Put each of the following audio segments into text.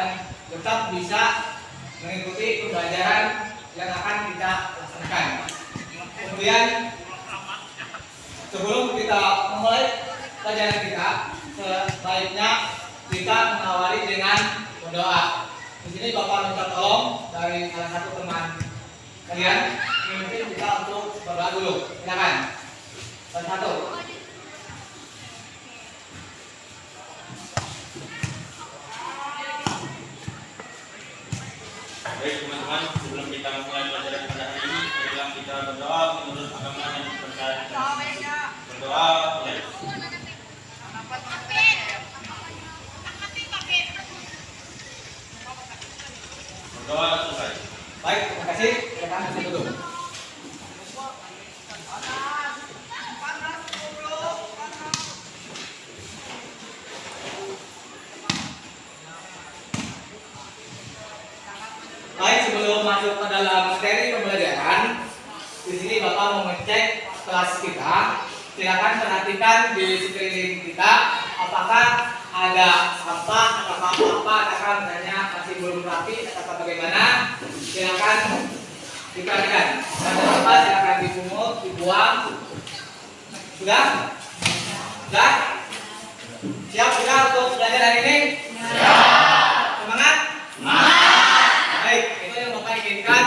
dan tetap bisa mengikuti pembelajaran yang akan kita laksanakan. Kemudian sebelum kita memulai pelajaran kita, sebaiknya kita mengawali dengan berdoa. Di sini Bapak minta tolong dari salah satu teman kalian, mungkin kita untuk berdoa dulu. Silakan. Satu. Baik teman-teman, sebelum kita mulai pelajaran pada hari ini, marilah kita berdoa menurut agama yang dipercaya. Berdoa mulai. Berdoa selesai. Baik, terima kasih. Silakan duduk. Baik, sebelum masuk ke dalam materi pembelajaran, di sini Bapak mau ngecek kelas kita. Silakan perhatikan di sekeliling kita, apakah ada sampah, apakah apa, apakah misalnya masih belum rapi, atau bagaimana. Silakan diperhatikan. Ada apa? Silakan dipungut, dibuang. Sudah? Sudah? Siap sudah untuk belajar hari ini? Semangat? Baik, itu yang Bapak inginkan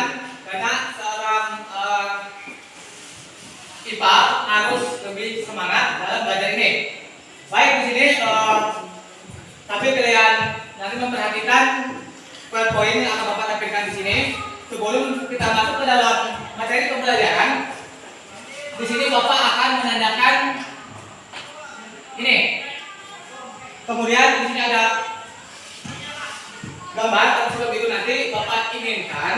karena seorang IPA harus lebih semangat dalam belajar ini. Baik, di sini tapi kalian nanti memperhatikan poin yang akan Bapak tampilkan di sini. Sebelum kita masuk ke dalam materi pembelajaran, di sini Bapak akan menandakan ini. Kemudian di sini ada gambar. Sebelum itu nanti Bapak inginkan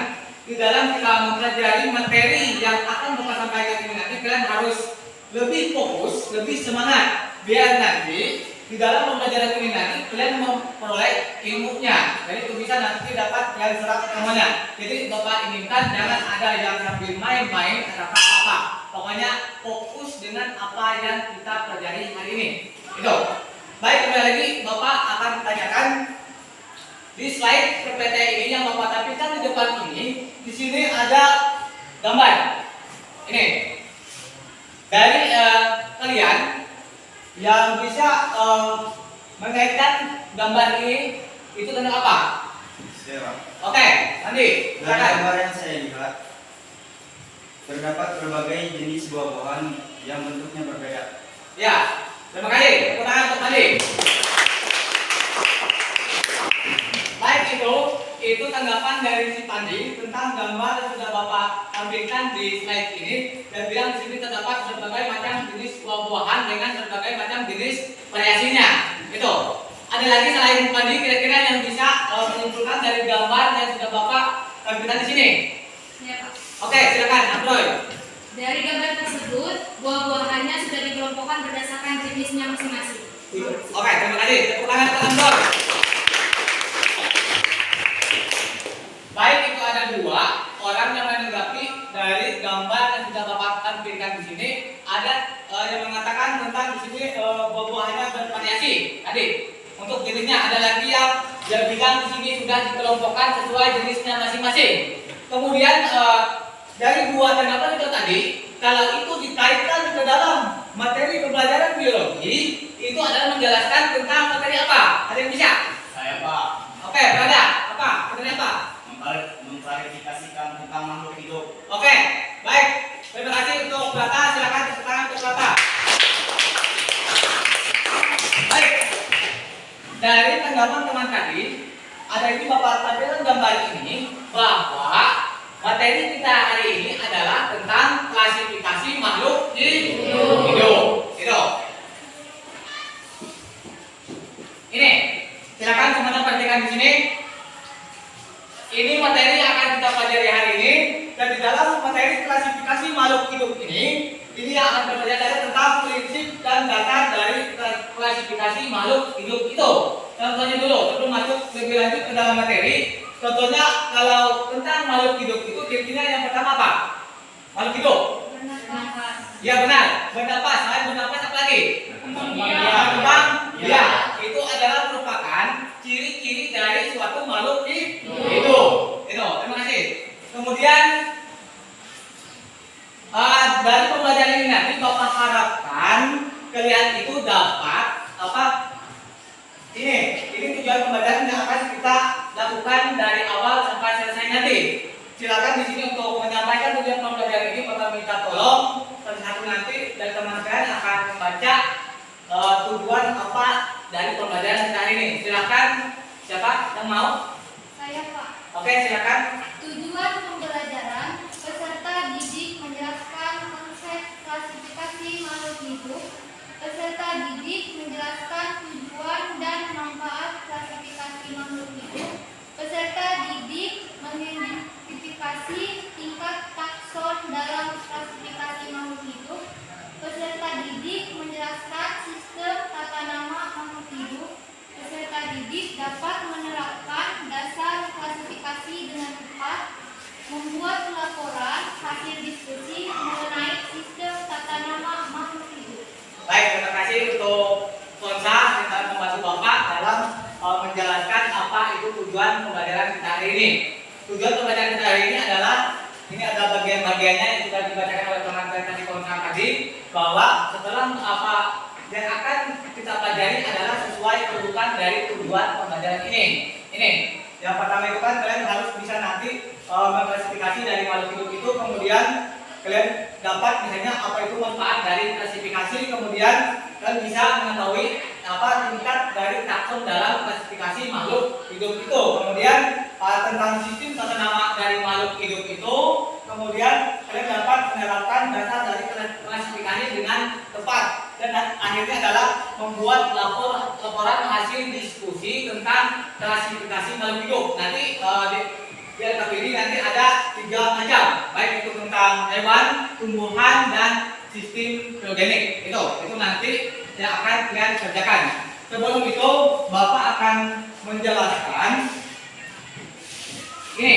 di dalam kita mempelajari materi yang akan Bapak sampaikan ini nanti kalian harus lebih fokus, lebih semangat, biar nanti di dalam pembelajaran ini nanti kalian memperoleh ilmunya. Jadi itu bisa nanti dapat yang serap semuanya. Jadi Bapak inginkan jangan ada yang sambil main-main atau apa. Pokoknya fokus dengan apa yang kita pelajari hari ini. Itu. Baik, kembali lagi Bapak akan tanyakan di slide PPT ini yang Bapak tampilkan di depan ini. Di sini ada gambar. Ini dari kalian yang bisa mengaitkan gambar ini itu tentang apa? Oke, Andi. Dari gambar yang saya lihat terdapat berbagai jenis buah-buahan yang bentuknya berbeda. Ya, terima kasih. Tepuk tangan untuk Andi. Baik, itu tanggapan dari si Pandi tentang gambar yang sudah Bapak tampilkan di slide ini, dan bilang di sini terdapat berbagai macam jenis buah-buahan dengan berbagai macam jenis variasinya. Itu. Ada lagi selain Pandi kira-kira yang bisa menyimpulkan dari gambar yang sudah Bapak tampilkan di sini? Ya, Pak. Oke, silakan, Abroy. Dari gambar tersebut, buah-buahannya sudah dikelompokkan berdasarkan jenisnya masing-masing. Oke, terima kasih. Tepuk tangan untuk Abroy. Baik, itu ada dua orang yang menanggapi dari gambar yang sudah Bapak tampilkan di sini. Ada yang mengatakan tentang di sini buah-buahannya bervariasi. Tadi untuk jenisnya ada lagi yang bilang di sini sudah dikelompokkan sesuai jenisnya masing-masing. Kemudian dari dua tanggapan itu tadi, kalau itu dikaitkan ke dalam materi pembelajaran biologi, itu adalah menjelaskan tentang materi apa? Ada yang bisa? Saya Pak, Oke, berada. Apa? Materi apa? mengklarifikasikan tentang makhluk hidup. Oke, baik. Terima kasih untuk Plata. Silakan tepuk tangan untuk Plata. Baik. Dari tanggapan teman tadi, ada ini Bapak tampilkan gambar ini bahwa materi kita hari ini adalah tentang klasifikasi makhluk hidup. Itu. Ini. Silakan teman-teman perhatikan di sini. Ini materi yang akan kita pelajari hari ini, dan di dalam materi klasifikasi makhluk hidup ini yang akan berbicara tentang prinsip dan dasar dari klasifikasi makhluk hidup itu. Contohnya dulu, sebelum masuk lebih lanjut ke dalam materi. Contohnya kalau tentang makhluk hidup itu cirinya yang pertama apa? Makhluk hidup. Bernafas. Ya benar, bernapas. Selain bernapas apa lagi? Berkembang Berkembang. Ya. Ya, itu adalah merupakan ciri-ciri dari suatu makhluk hidup. Itu, terima kasih. Kemudian dari pembelajaran ini nanti Bapak harapkan kalian itu dapat apa? Ini tujuan pembelajaran yang akan kita lakukan dari awal sampai selesai nanti. Silakan di sini untuk menyampaikan tujuan pembelajaran ini, Bapak minta tolong satu nanti dan teman kalian akan membaca tujuan apa dari pembelajaran kita ini. Silakan, siapa yang mau? Saya, Pak. Oke, silakan. Tujuan pembelajaran peserta didik menjelaskan konsep klasifikasi makhluk hidup. Peserta didik menjelaskan tujuan dan manfaat klasifikasi makhluk hidup. Peserta didik mengidentifikasi tingkat takson dalam klasifikasi makhluk hidup. Peserta didik menjelaskan sistem tata nama makhluk hidup. Peserta didik dapat menerapkan dasar klasifikasi dengan tepat, membuat laporan hasil diskusi mengenai sistem tata nama makhluk hidup. Baik, terima kasih untuk Fonsa yang telah membantu Bapak dalam menjelaskan apa itu tujuan pembelajaran kita hari ini. Tujuan pembelajaran kita hari ini adalah ini ada bagian-bagiannya yang sudah dibacakan oleh teman-teman tadi Fonsa tadi, bahwa setelah apa yang akan kita pelajari adalah sesuai kedudukan dari tujuan pembelajaran ini. Ini yang pertama itu kan kalian harus bisa nanti mengklasifikasi dari makhluk hidup itu, kemudian kalian dapat misalnya apa itu manfaat dari klasifikasi, kemudian kalian bisa mengetahui apa tingkat dari takson dalam klasifikasi makhluk hidup itu, kemudian tentang sistem tata nama dari makhluk hidup itu, kemudian kalian dapat menerapkan dasar dari klasifikasi dengan tepat, dan akhirnya adalah membuat laporan hasil diskusi tentang klasifikasi makhluk hidup. Nanti di LKP ini nanti ada 3 macam, baik itu tentang hewan, tumbuhan, dan sistem biogenik. Itu nanti yang akan kalian kerjakan. Sebelum itu Bapak akan menjelaskan ini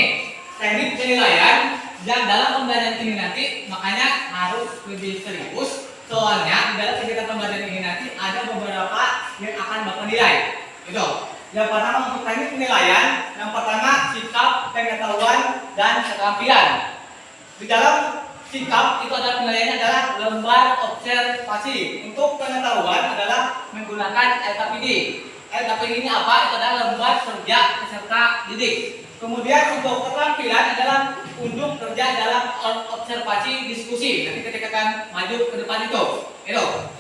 teknik penilaian yang dalam pembelajaran ini nanti, makanya harus lebih serius soalnya di dalam kegiatan pembelajaran ini nanti ada beberapa yang akan Bapak nilai. Itu yang pertama untuk teknik penilaian, yang pertama sikap, pengetahuan, dan keterampilan. Di dalam sikap itu adalah penilaiannya adalah lembar observasi. Untuk pengetahuan adalah menggunakan LKPD. LKPD ini apa? Itu adalah lembar kerja peserta didik. Kemudian untuk keterampilan adalah unjuk kerja dalam observasi diskusi. Nanti ketika akan maju ke depan itu.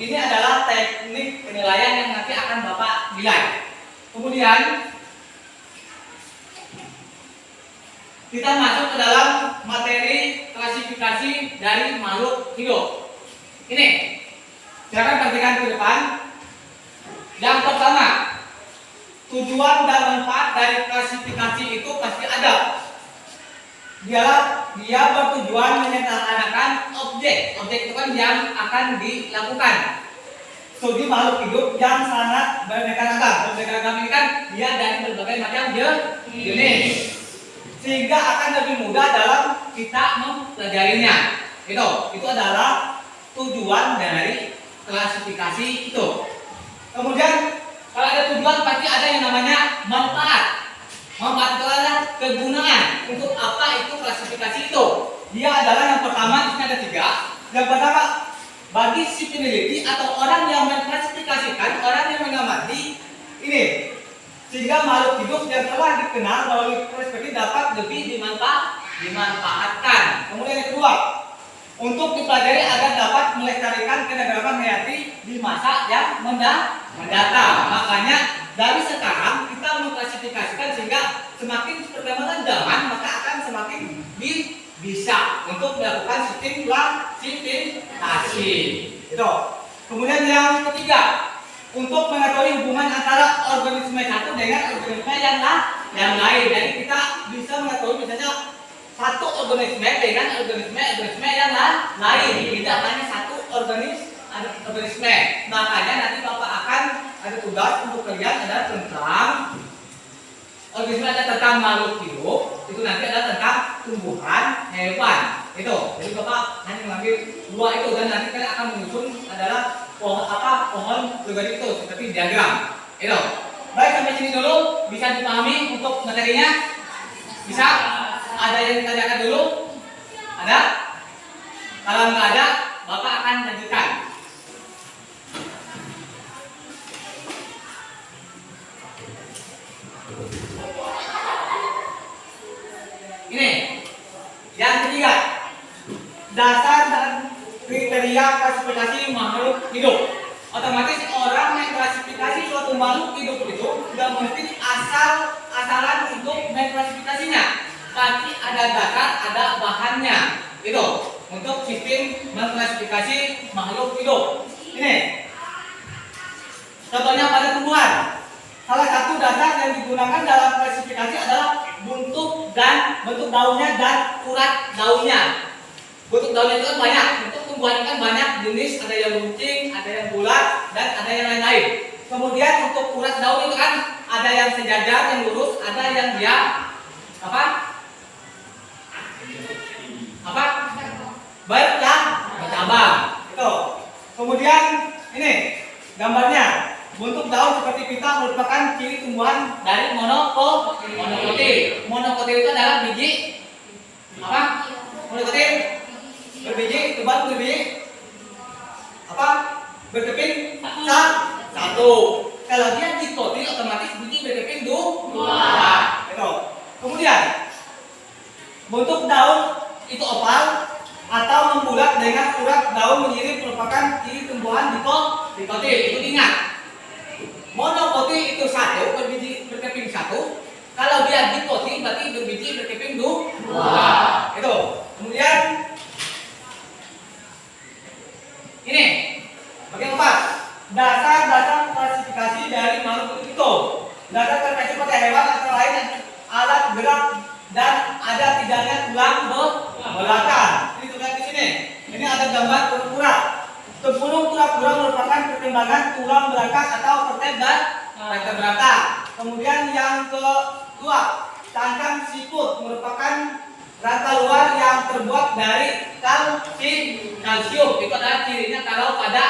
Ini adalah teknik penilaian yang nanti akan Bapak nilai. Kemudian kita masuk ke dalam materi klasifikasi dari makhluk hidup. Ini, silakan perhatikan ke depan. Yang pertama, tujuan dan manfaat dari klasifikasi itu pasti ada. Dia bertujuan menyederhanakan objek. Objek itu kan yang akan dilakukan. Studi makhluk hidup yang sangat beraneka ragam. Beraneka ragam ini kan dia dari berbagai macam jenis, sehingga akan lebih mudah dalam kita mempelajarinya. Itu adalah tujuan dari klasifikasi itu. Kemudian kalau ada tujuan pasti ada yang namanya manfaat. Manfaat itu adalah kegunaan. Untuk apa itu klasifikasi itu? Dia adalah yang pertama, ini ada 3. Yang pertama, bagi si peneliti atau orang yang mengklasifikasikan, orang yang mengamati ini, sehingga makhluk hidup yang telah dikenal melalui perspektif dapat lebih dimanfaatkan. Kemudian yang kedua, untuk dipelajari agar dapat melestarikan keanekaragaman hayati di masa yang mendatang. Makanya dari sekarang kita mengklasifikasikan sehingga semakin perkembangan zaman maka akan semakin bisa untuk melakukan sistem klasifikasi. Kemudian yang ketiga, untuk mengetahui hubungan antara organisme satu dengan organisme yang lain. Jadi kita bisa mengetahui misalnya satu organisme dengan organisme yang lain, tidak hanya satu organisme. Makanya nanti Bapak akan ada tugas untuk kalian adalah tentang organisme, ada tentang makhluk hidup, itu nanti ada tentang tumbuhan, hewan. Jadi Bapak hanya mengambil 2 itu dan nanti kalian akan menyusun adalah pohon pribadi itu seperti diagram. Baik, sampai sini dulu. Bisa dipahami untuk materinya? Bisa? Ada yang ditanyakan dulu? Ada? Kalau nggak ada, Bapak akan lanjutkan. Ini yang ketiga, dasar dan kriteria klasifikasi makhluk hidup. Otomatis orang mengklasifikasi suatu makhluk hidup itu tidak mesti asalan untuk mengklasifikasinya, pasti ada dasar, ada bahannya. Itu untuk sistem mengklasifikasi makhluk hidup. Ini contohnya pada tumbuhan. Salah satu dasar yang digunakan dalam klasifikasi adalah bentuk daunnya dan urat daunnya. Bentuk daunnya itu kan banyak, bentuk tumbuhan kan banyak jenis, ada yang runcing, ada yang bulat, dan ada yang lain-lain. Kemudian untuk urat daun itu kan ada yang sejajar, yang lurus, ada yang dia baiklah bercabang. Itu. Kemudian ini gambarnya. Bentuk daun seperti pita merupakan ciri tumbuhan dari monokotil. Monokotil itu adalah biji monokotil berbiji, tebal berbiji berkeping satu. Kalau dia dikotil otomatis biji berkeping dua. Itu. Kemudian bentuk daun itu oval atau membulat dengan urat daun menyiring merupakan ciri tumbuhan dikotil. Itu ingat. Monokotil itu satu, berbiji berkeping satu. Kalau dia dikotil berarti berbiji berkeping dua. Itu. Kemudian ini bagian 4. Dasar klasifikasi dari makhluk itu. Dasar terkait pada hewan atau lain alat gerak dan ada tidaknya tulang belakang. Ini tulisan di sini. Ini ada gambar kura-kura. Tempurung kura-kura merupakan perkembangan tulang belakang atau vertebrata. Kemudian yang kedua, cangkang siput merupakan rangka luar yang terbuat dari kalsium. Itu adalah cirinya kalau pada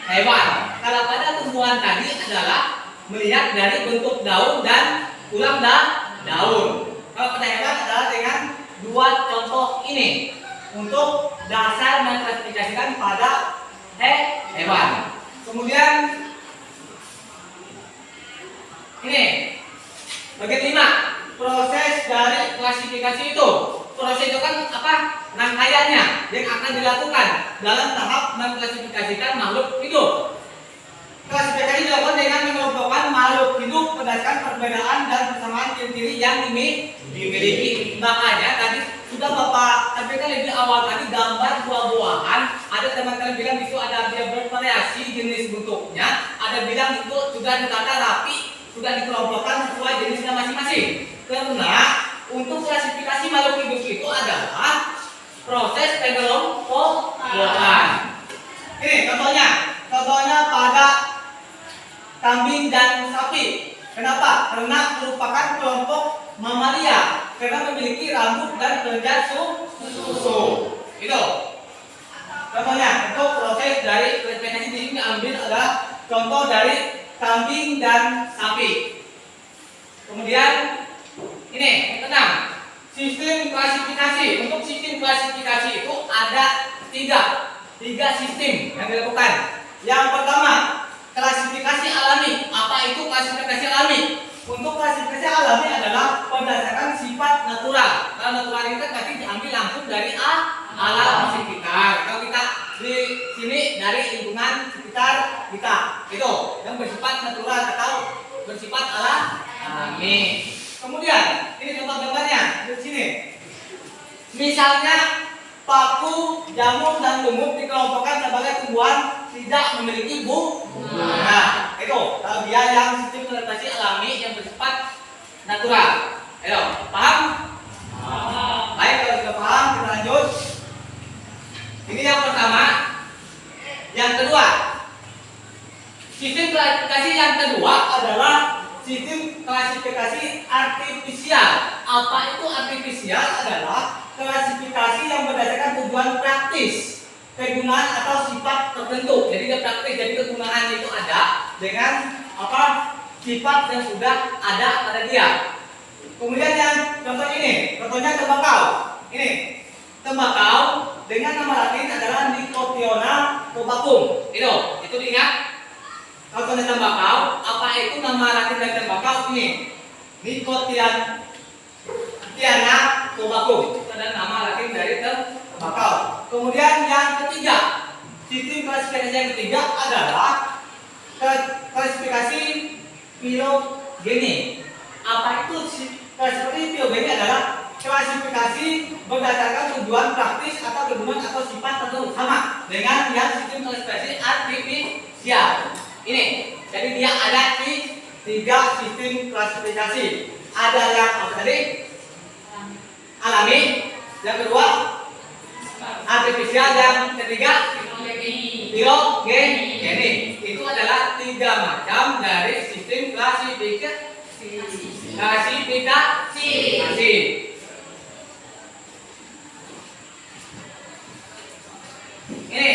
hewan. Kalau pada tumbuhan tadi adalah melihat dari bentuk daun dan tulang daun. Kalau pada hewan adalah dengan dua contoh ini untuk dasar mengklasifikasikan pada hewan. Kemudian ini bagian 5, proses dari klasifikasi itu. Proses itu kan rangkaiannya yang akan dilakukan dalam tahap mengklasifikasikan makhluk hidup. Klasifikasi dilakukan dengan mengelompokkan makhluk hidup berdasarkan perbedaan dan persamaan ciri-ciri yang dimiliki. Makanya tadi sudah Bapak sampaikan lebih awal tadi gambar buah-buahan. Ada teman-teman bilang itu ada dia bervariasi jenis bentuknya. Ada bilang itu sudah ditata rapi, sudah dikelompokkan sesuai jenisnya masing-masing. Karena untuk klasifikasi makhluk hidup itu adalah proses pengelompokan. Ini contohnya pada kambing dan sapi. Kenapa? Karena merupakan kelompok mamalia, karena memiliki rambut dan kelenjar susu. Itu. Contohnya untuk proses dari klasifikasi di sini ambil adalah contoh dari kambing dan sapi. Kemudian ini keenam, sistem klasifikasi. Untuk sistem klasifikasi itu ada tiga sistem yang dilakukan. Yang pertama, klasifikasi alami. Apa itu klasifikasi alami? Untuk klasifikasi alami adalah berdasarkan sifat natural. Kalau natural itu kan diambil langsung dari alam sekitar. Kalau kita di sini dari lingkungan sekitar kita, itu yang bersifat natural atau bersifat alami. Kemudian ini contoh gambarnya di sini. Misalnya paku, jamur dan lumut dikelompokkan sebagai tumbuhan tidak memiliki bunga. Nah, itu kalau dia yang sistem klasifikasi alami yang bersifat natural. Ayo, paham? Baik, kalau sudah paham kita lanjut. Ini yang pertama. Yang kedua, sistem klasifikasi yang kedua adalah sistem klasifikasi artifisial. Apa itu artifisial? Adalah klasifikasi yang berdasarkan tujuan praktis, kegunaan atau sifat tertentu. Jadi dia praktis, jadi kegunaannya itu ada dengan sifat yang sudah ada pada dia. Kemudian yang contoh ini, contohnya tembakau. Ini tembakau dengan nama latin adalah Nicotiana tobacum. Itu diingat. Kalau contoh tembakau, apa itu nama latin dari tembakau? Ini Nicotiana tobacum. Itu adalah nama latin dari tembakau. Kemudian yang ketiga, sistem klasifikasi yang ketiga adalah klasifikasi filogeni. Apa itu klasifikasi filogeni? Adalah klasifikasi berdasarkan tujuan praktis atau hubungan atau sifat tertentu sama dengan yang sistem klasifikasi artifisial. Ini, jadi dia ada di 3 sistem klasifikasi. Ada yang apa tadi? Alami. Yang kedua artifisial. Yang ketiga filogeni. Itu adalah 3 macam dari sistem klasifikasi. Ini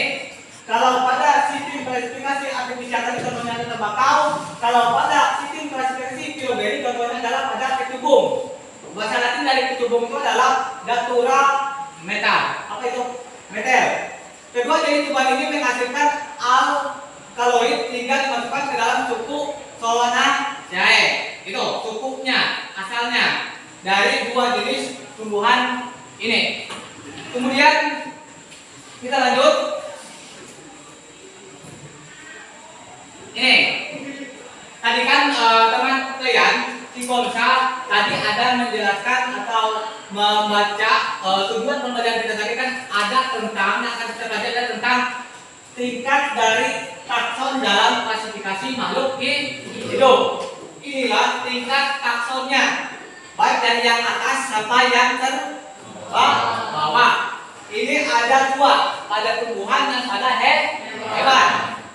kalau pada sistem klasifikasi artifisial tadi contohnya ada tembakau, kalau pada sistem klasifikasi filogeni contohnya adalah pada ketubung. Bahasa Latin dari ketubung itu adalah Datura metal. Apa itu? Metal. Kedua, jadi tubuhan ini menghasilkan alkaloid hingga dimasukkan ke dalam suku Solanaceae. Itu sukunya, asalnya dari 2 jenis tumbuhan ini. Kemudian kita lanjut. Ini tadi kan teman kalian Sikonsa tadi ada menjelaskan atau membaca tujuan pembelajaran kita tadi kan ada tentang yang akan kita baca ada tentang tingkat dari takson dalam klasifikasi makhluk hidup. Inilah tingkat taksonnya, baik dari yang atas sampai yang terbawah. Ini ada 2, pada tumbuhan dan pada hewan.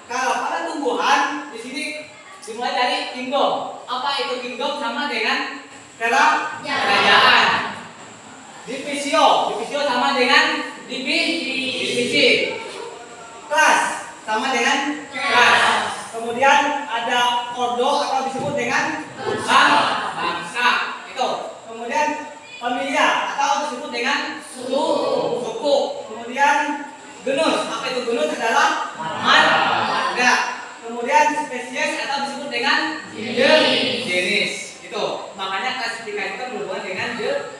Kalau pada tumbuhan di sini dimulai dari kingdom. Apa itu kingdom? Sama dengan kerajaan. Divisio sama dengan divisi. Kelas sama dengan kelas. Kemudian ada ordo atau disebut dengan bangsa. Itu. Kemudian familia atau disebut dengan suku. Kemudian genus. Apa itu genus? Adalah marga. Kemudian spesies atau disebut dengan jenis. Itu. Makanya klasifikasi itu berhubungan dengan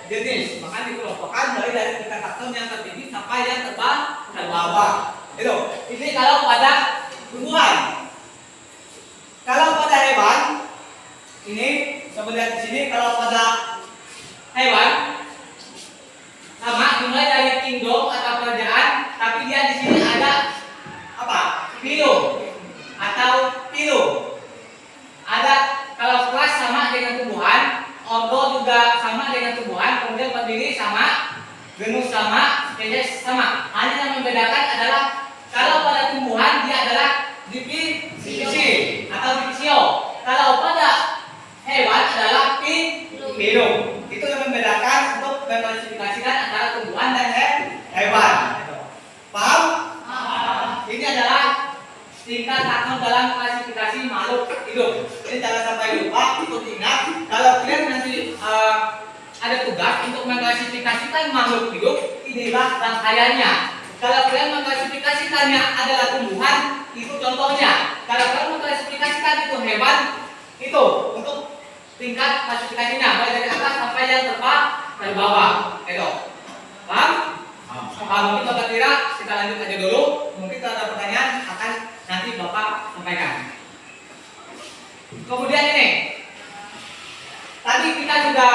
jenis. Makanya dikelompokkan mulai dari tingkat takson yang tertinggi sampai yang terbawah. Itu. Ini kalau pada tumbuhan. Kalau pada hewan, ini coba lihat di sini. Kalau pada hewan sama dimulai dari kingdom atau kerajaan, tapi dia di sini ada apa? Phylum atau phylum. Ada kalau kelas sama dengan tumbuhan, ordo juga sama dengan tumbuhan, kemudian pendiri sama, genus sama, spesies sama. Hanya yang membedakan adalah kalau pada tumbuhan dia adalah divisi atau divisio. Kalau pada hewan adalah phylum. Itu yang membedakan untuk mengklasifikasikan antara tumbuhan dan hewan. Paham? Ini adalah tingkat takson dalam klasifikasi makhluk hidup. Ini jangan sampai lupa, itu diingat. Kalau kalian nanti ada tugas untuk mengklasifikasikan makhluk hidup, inilah rangkaiannya. Kalau kalian mengklasifikasikannya adalah tumbuhan, itu contohnya. Kalau kalian mengklasifikasikan itu hewan, itu untuk tingkat klasifikasinya mulai dari atas sampai yang terbawah. Itu. Paham? Mungkin Bapak kira kita lanjut aja dulu. Mungkin kalau ada pertanyaan akan nanti Bapak sampaikan. Kemudian ini, tadi kita juga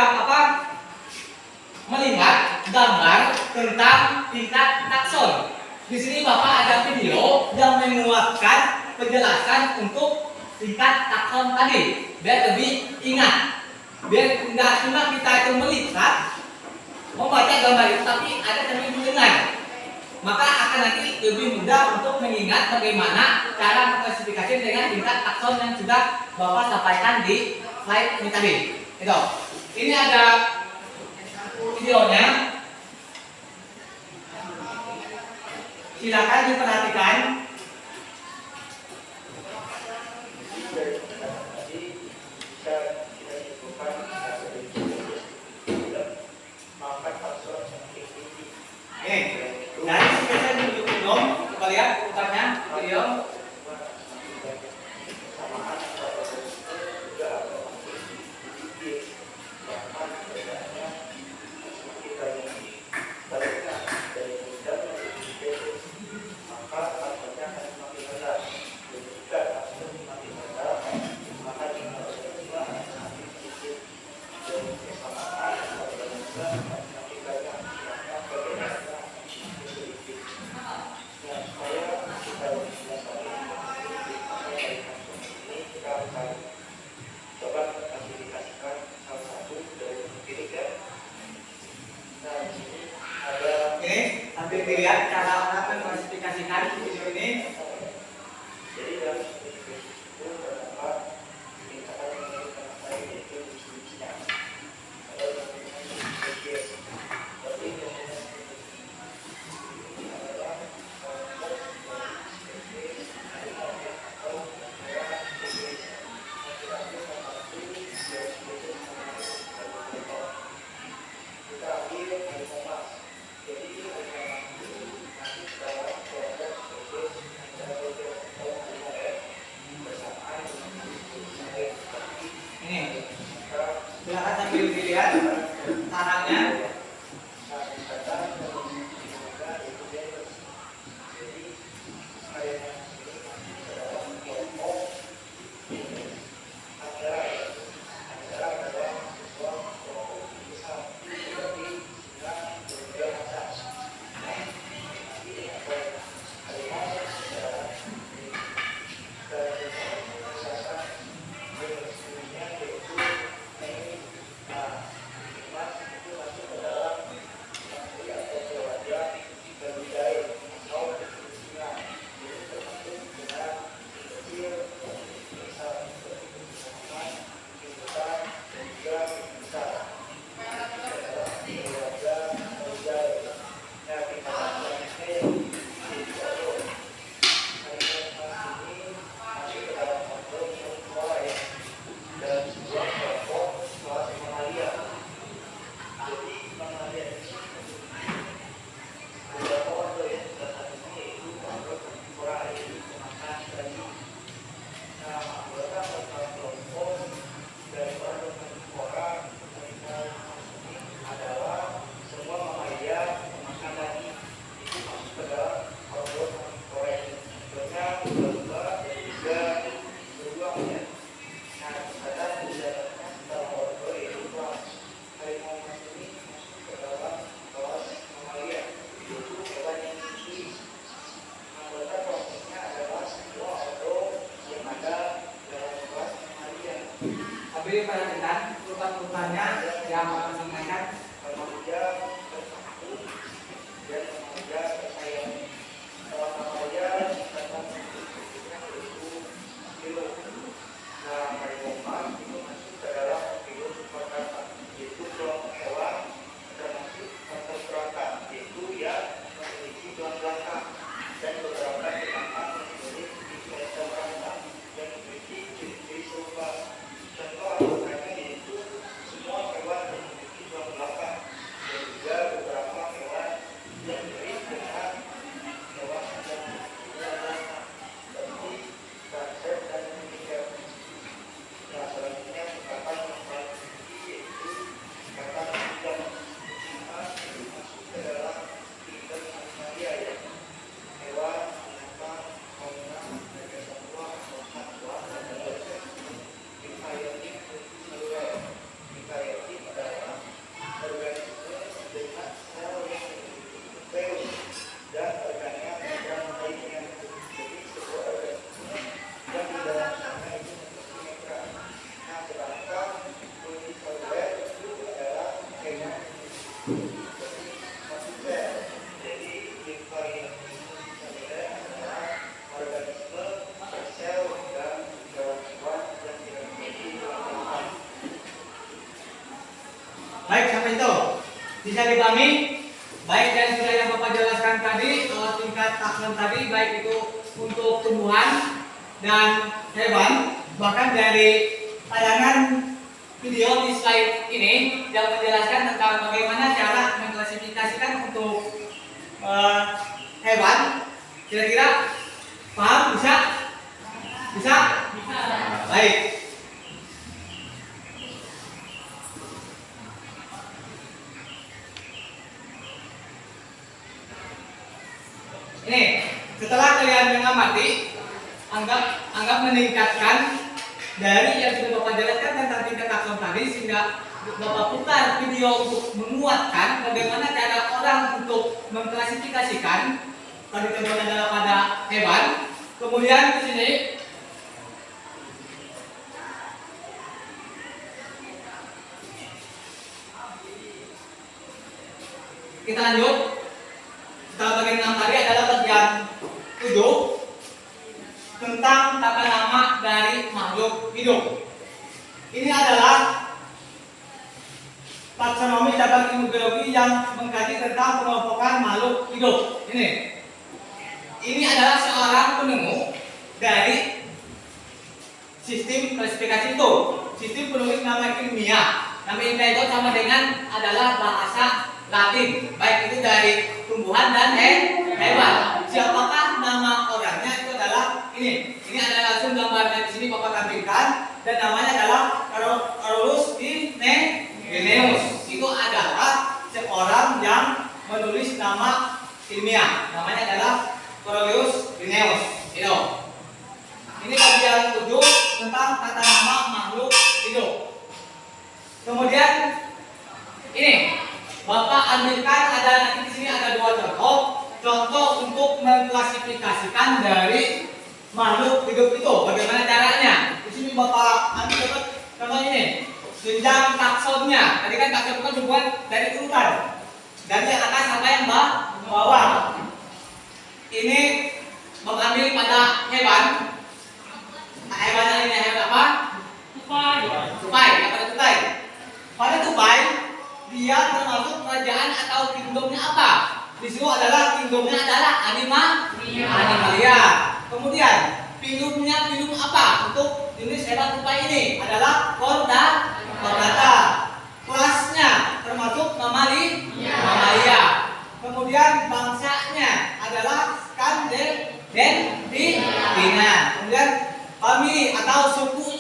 melihat gambar tentang tingkat takson. Di sini Bapak ada video yang menguatkan penjelasan untuk tingkat takson tadi. Biar lebih ingat, biar tidak cuma kita itu melihat, membaca gambar itu, tapi ada yang mendengar. Maka akan nanti lebih mudah untuk mengingat bagaimana cara mengklasifikasi dengan tingkat takson yang sudah Bapak sampaikan di slide ini tadi. Itu. Ini ada videonya. Silakan diperhatikan. Ini sambil dilihat cara orang mengklasifikasikan video ini. Ini silakan sambil dilihat caranya. Ambil perhatikan urutan-urutannya yang akan disampaikan. Baik, sampai itu bisa dipahami. Baik dari sudah yang Bapak jelaskan tadi, tingkat takson tadi baik itu untuk tumbuhan dan hewan, bahkan dari tayangan video di slide ini yang menjelaskan tentang bagaimana cara mengklasifikasikan untuk hewan. Kira-kira paham? Bisa? Bisa? Bisa. Baik. Ini setelah kalian mengamati, anggap meningkatkan dari yang sudah Bapak jelaskan tentang tingkat takson tadi, sehingga Bapak putar video untuk menguatkan bagaimana cara orang untuk mengklasifikasikan tadi contohnya adalah pada hewan. Kemudian di sini kita lanjut. Setelah bagian 6 tadi adalah bagian 7 tentang tata nama dari makhluk hidup. Ini adalah taksonomi cabang ilmu biologi yang mengkaji tentang pengelompokan makhluk hidup. Ini adalah seorang penemu dari sistem klasifikasi itu. Sistem penulis nama ilmiah. Nama ilmiah itu sama dengan adalah bahasa Latin, baik itu dari tumbuhan dan hewan. Siapakah nama orangnya itu adalah ini. Ini adalah langsung gambarnya di sini Bapak tampilkan dan namanya adalah Carolus Linnaeus. Itu adalah seorang yang menulis nama ilmiah. Namanya adalah Carolus Linnaeus. Ini bagian 7 tentang tata nama makhluk hidup. Kemudian ini Bapak ambilkan ada nanti di sini ada 2 contoh untuk mengklasifikasikan dari makhluk hidup itu. Bagaimana caranya? Di sini Bapak ambil contoh ini. Jenjang taksonnya. Tadi kan takson itu dibuat dari urutan. Dari yang atas sampai yang bawah. Ini mengambil pada hewan. Hewannya ini hewan apa? Tupai. Apa tupai? Pada tupai dia termasuk kerajaan atau kingdomnya apa? Di situ adalah kingdomnya adalah animalia. Kemudian filumnya film apa? Untuk jenis hewan tupai ini adalah chordata. Kelasnya termasuk mamalia. Kemudian bangsanya adalah Scandentina. Kemudian famili atau suku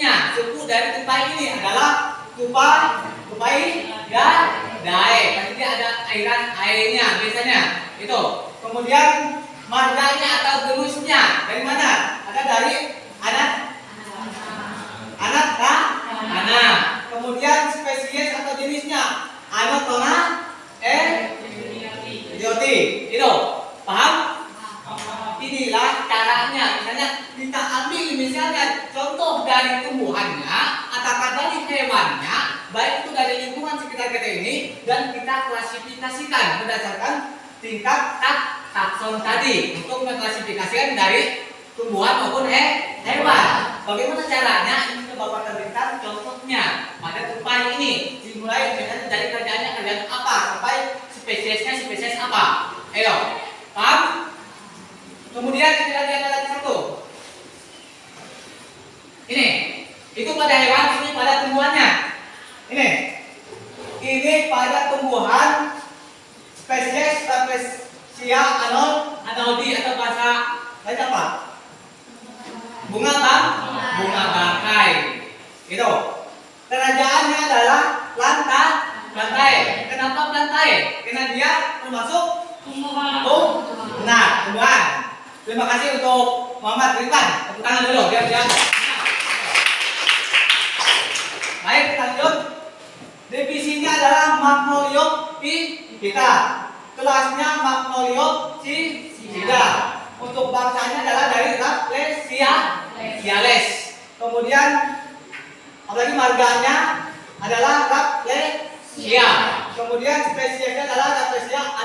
dari tupai ini adalah tupai dae. Pasti dia ada airnya biasanya. Itu. Kemudian marganya atau genusnya dari mana? Ada dari anak. Kemudian spesies atau jenisnya Anotona idioti. Itu. Paham? Inilah caranya. Misalnya kita ambil misalnya contoh dari tumbuhannya atau dari hewannya, baik itu dari lingkungan sekitar kita ini, dan kita klasifikasikan berdasarkan tingkat takson tadi untuk mengklasifikasikan dari tumbuhan maupun hewan. Bagaimana caranya? Ini Bapak tampilkan contohnya pada tupai ini. Dimulai misalnya dari kerjaan apa sampai spesies apa. Paham? Kemudian kita lihat lagi satu. Ini, itu pada hewan, ini pada tumbuhannya. Ini pada tumbuhan spesies Rafflesia arnoldii atau bahasa lain apa? Bunga bangkai. Itu. Kerajaannya adalah plantae. Kenapa plantae? Karena dia termasuk tumbuhan. Terima kasih untuk Muhammad Ridwan. Tepuk tangan dulu biar dia. Baik, kita lanjut. Divisinya adalah Magnoliophyta. Kelasnya Magnoliopsida. Untuk bangsanya adalah dari Rafflesiales. Kemudian apalagi marganya adalah Rafflesia. Kemudian spesiesnya adalah Rafflesia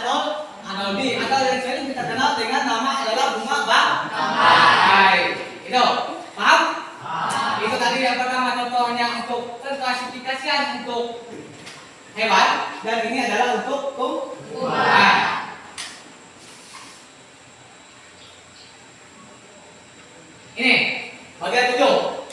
arnoldii atau yang sering kita kenal dengan nama adalah bunga bangkai. Itu, paham? Itu tadi yang pertama contohnya untuk klasifikasian untuk hewan, dan ini adalah untuk tumbuhan. Ini bagian 7.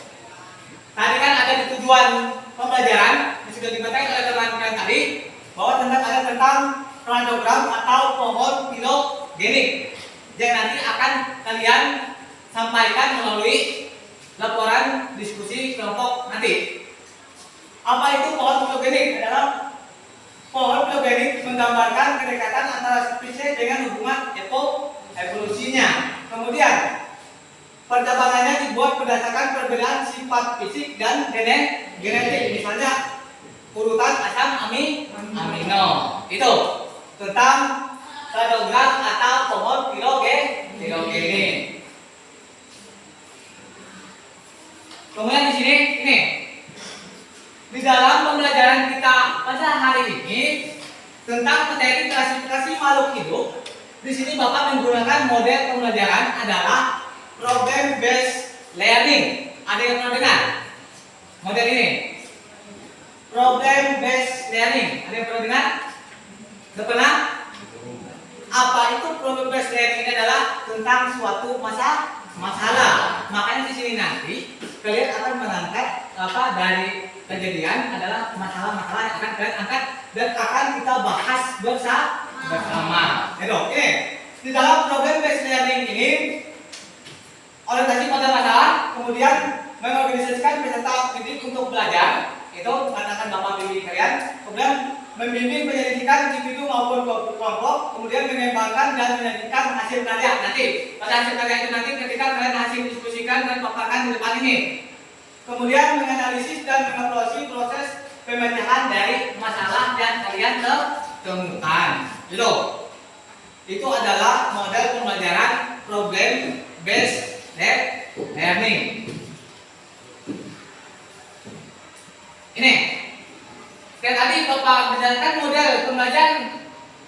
Tadi kan ada di tujuan pembelajaran yang sudah dibacakan oleh teman-teman tadi bahwa ada tentang klandogram atau pohon filogenik yang nanti akan kalian sampaikan melalui laporan diskusi kelompok nanti. Apa itu pohon filogenik? Adalah pohon filogenik menggambarkan kedekatan antara spesies dengan hubungan evolusinya. Kemudian percabangannya dibuat berdasarkan perbedaan sifat fisik dan genetik. Misalnya urutan asam amino. Itu tentang program atau pohon filogenin. Kemudian di sini ini di dalam pembelajaran kita pada hari ini tentang materi klasifikasi makhluk hidup. Di sini Bapak menggunakan model pembelajaran adalah problem based learning. Ada yang pernah dengar model ini? Problem based learning. Ada yang pernah dengar? Tidak pernah? Apa itu problem based learning? Ini adalah tentang suatu masalah. Makanya di sini nanti kalian akan mengangkat apa dari kejadian adalah masalah-masalah yang akan kalian angkat dan akan kita bahas bersama. Oke. Di dalam problem based learning ini orientasi pada masalah, kemudian mengorganisasikan peserta didik untuk belajar. Itu katakan Bapak bimbing kalian. Kemudian membimbing penyelidikan individu maupun kelompok, kemudian mengembangkan dan menyajikan hasil karya. Nanti pada hasil karya itu nanti ketika kalian hasil diskusikan dan paparkan di depan ini. Kemudian menganalisis dan mengevaluasi proses pemecahan dari masalah yang kalian temukan. Itu adalah model pembelajaran problem based learning. Ini. Kayak tadi Bapak menjalankan model pembelajaran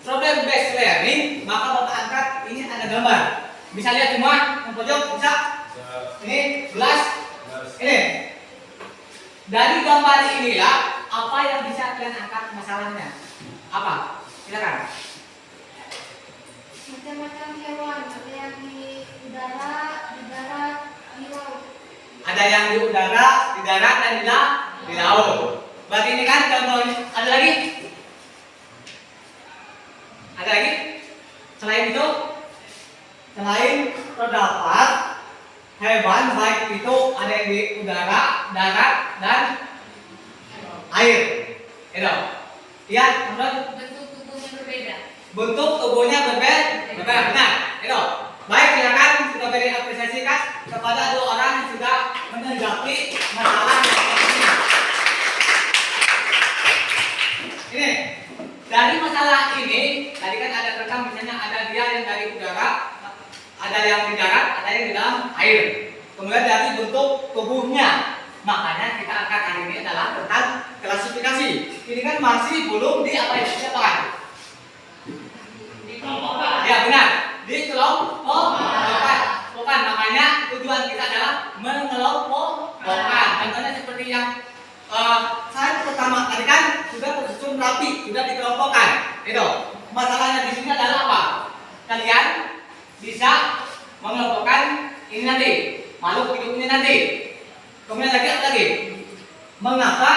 problem based learning, maka Bapak angkat ini ada gambar. Bisa lihat semua yang pojok bisa. Ini gelas. Ini. Dari gambar inilah apa yang bisa kalian angkat masalahnya? Apa? Silakan. Macam-macam hewan, ada yang di udara, di darat, di laut. Ada yang di udara, di darat dan di laut. Berarti ini kan contoh. Ada lagi? Ada lagi? Selain itu, selain terdapat hewan baik itu ada yang di udara, darat dan air. Itu. Ya, teman-teman. Bentuk tubuhnya berbeda. Bentuk tubuhnya berbeda. Benar. Itu. Baik, silakan kita beri apresiasi kepada dua orang yang sudah menanggapi masalah yang seperti ini. Ini dari masalah ini tadi kan ada tentang misalnya ada dia yang dari udara, ada yang di darat, ada yang di dalam air. Kemudian dari bentuk tubuhnya, makanya kita akan hari ini adalah tentang klasifikasi. Ini kan masih belum di apa yang dikatakan. Ya benar, di kelompokkan. Bukan, makanya tujuan kita adalah mengelompokkan. Contohnya seperti yang saya pertama tadi kan sudah tersusun rapi, sudah dikelompokkan. Itu. Masalahnya di sini adalah apa? Kalian bisa mengelompokkan ini nanti, makhluk hidup ini nanti. Kemudian lagi apa lagi? Mengapa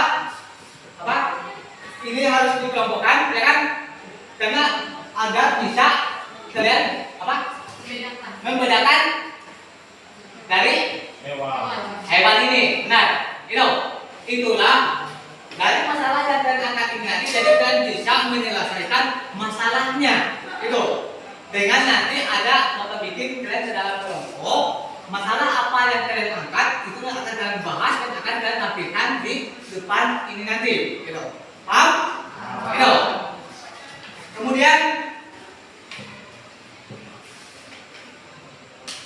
apa? Ini harus dikelompokkan, ya kan? Karena agar bisa kalian apa? Membedakan dari hewan ini. Benar. Itulah dari masalah yang kalian angkat ini nanti, jadi kalian bisa menyelesaikan masalahnya. Itu dengan nanti ada Bapak bikin kalian ke dalam kelompok. Masalah apa yang kalian angkat itu akan kalian bahas dan akan kalian tampilkan di depan ini nanti. Gitu. Paham? Itu. Kemudian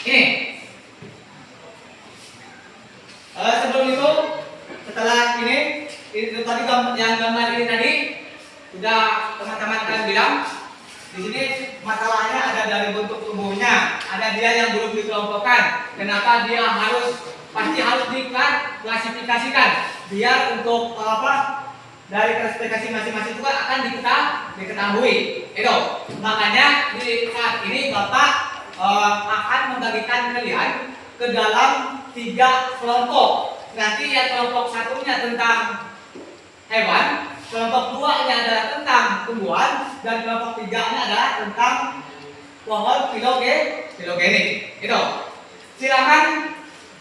ini. Sebelum itu, setelah ini tadi yang gambar ini tadi sudah teman-teman kalian bilang. Di sini masalahnya ada dari bentuk tubuhnya, ada dia yang belum dikelompokkan. Kenapa dia pasti harus diklasifikasikan? Biar untuk apa? Dari klasifikasi masing-masing itu kan akan diketahui. Itu makanya di saat ini Bapak akan membagikan kalian ke dalam 3 kelompok. Nanti yang kelompok satunya tentang hewan, kelompok 2-nya adalah tentang tumbuhan, dan kelompok 3-nya adalah tentang pohon filogenik. Itu. Silakan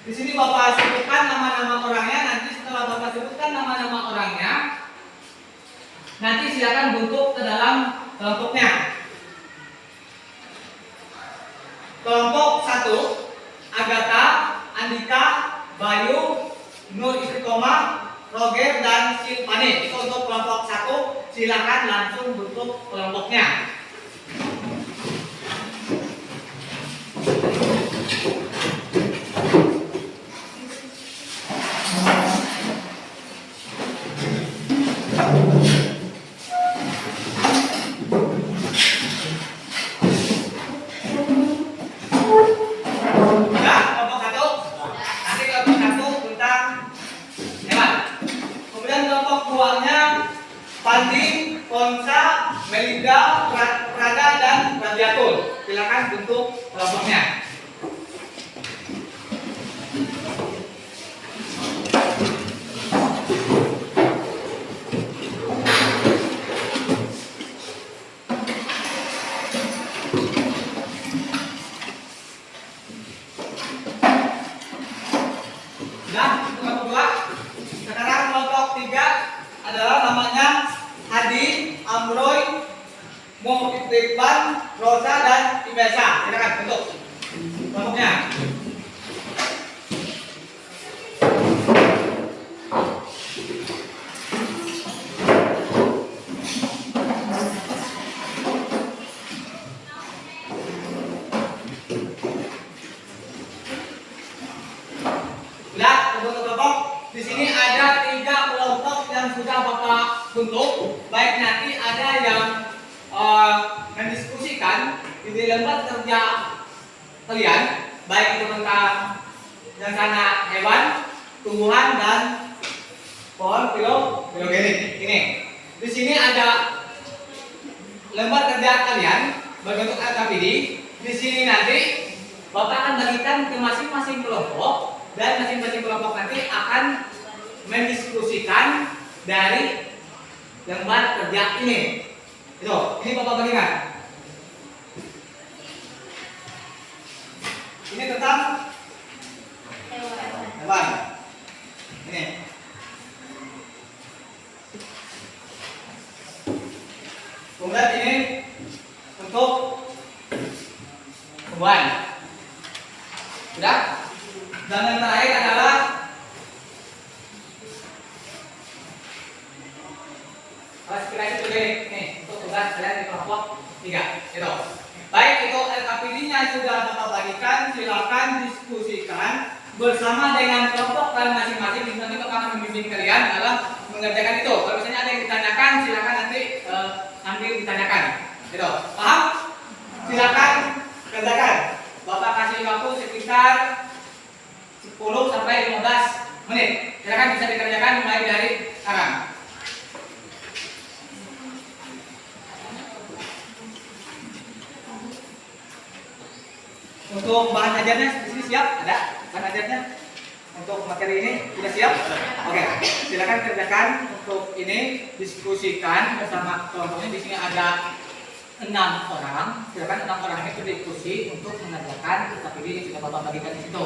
di sini Bapak sebutkan nama-nama orangnya. Nanti setelah Bapak sebutkan nama-nama orangnya, nanti silakan bentuk ke dalam kelompoknya. Kelompok 1, Agatha, Andika, Bayu, Nur Istiqomah, Roger dan Silvani. Itu untuk kelompok 1. Silakan langsung bentuk kelompoknya. Ya, kelompok 1. Nanti kelompok 1 tentang hewan. Kemudian kelompok 2-nya Pandi, Konsa, Melinda, Prada, dan Radiatul. Silakan bentuk kelompoknya. Sudah, itu kelompok 2. Sekarang kelompok 3 adalah namanya Hadi, Amroy, Mu'tiban, Rosa, dan Imesa. Silakan bentuk kelompoknya. Lihat untuk kelompok. Di sini ada 3 kelompok yang sudah Bapak bentuk. Baik nanti ada yang mendiskusikan di lembar kerja kalian, baik itu tentang rencana hewan, tumbuhan, dan pohon filogenetik. Ini. Di sini ada lembar kerja kalian berbentuk LKPD. Di sini nanti Bapak akan bagikan ke masing-masing kelompok, dan masing-masing kelompok nanti akan mendiskusikan dari lembar kerja ini. Itu, ini Bapak bagikan. Ini tentang hewan. Ini. Kemudian ini untuk tumbuhan. Sudah? Dan yang terakhir adalah aspirasi organik. Nih, untuk tugas kalian di kelompok 3. Itu. Baik, itu LKPD-nya sudah Bapak bagikan. Silakan diskusikan bersama dengan kelompok kalian masing-masing. Nanti Bapak akan membimbing kalian dalam mengerjakan itu. Kalau misalnya ada yang ditanyakan, silakan nanti sambil ditanyakan. Itu. Paham? Silakan kerjakan. Bapak kasih waktu sekitar 10 sampai 15 menit. Silakan bisa dikerjakan mulai dari sekarang. Untuk bahan ajarnya di sini siap? Ada bahan ajarnya? Untuk materi ini sudah siap? Oke, silakan kerjakan untuk ini, diskusikan bersama kelompoknya. Di sini ada 6 orang. Silakan 6 orang itu berdiskusi untuk mengerjakan KPD yang sudah Bapak bagikan di situ.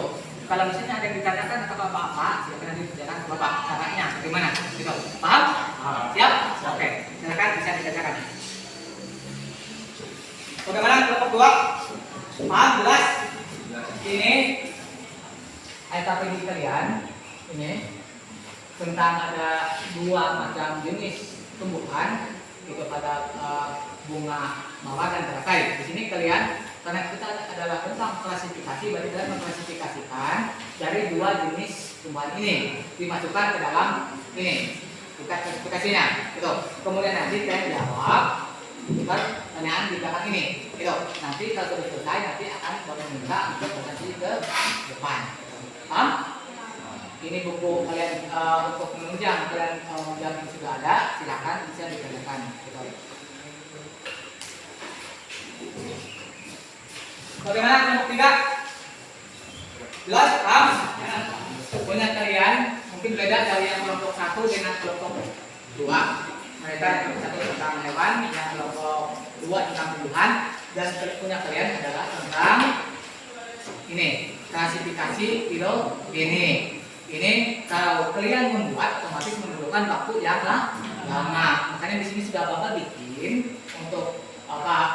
Kalau misalnya ada yang ditanyakan atau Bapak, silakan nanti ditanyakan ke Bapak caranya bagaimana. Gitu. Paham? Siap? Oke, silakan bisa dikerjakan. Bagaimana kelompok 2? Paham? Jelas? Ini LKPD kalian. Ini tentang ada 2 macam jenis tumbuhan. Itu pada bunga mawar dan teratai. Di sini kalian, karena kita adalah tentang klasifikasi, berarti kalian mengklasifikasikan dari 2 jenis tumbuhan ini dimasukkan ke dalam ini bukan klasifikasinya. Itu. Kemudian nanti kalian jawab pertanyaan di belakang ini. Itu. Nanti kalau sudah selesai, nanti akan Bapak minta untuk presentasi ke depan. Paham? Ini buku kalian untuk menunjang kalian yang sudah ada, silakan bisa dikerjakan. Gitu. Bagaimana kelompok 3? Jelas? Paham? Punya kalian mungkin beda dari yang kelompok 1 dengan kelompok 2. Mereka yang kelompok 1 tentang hewan, yang kelompok 2 tentang tumbuhan, dan punya kalian adalah tentang ini klasifikasi filogenetik. Ini kalau kalian membuat otomatis memerlukan waktu yang lama. Makanya di sini sudah Bapak bikin untuk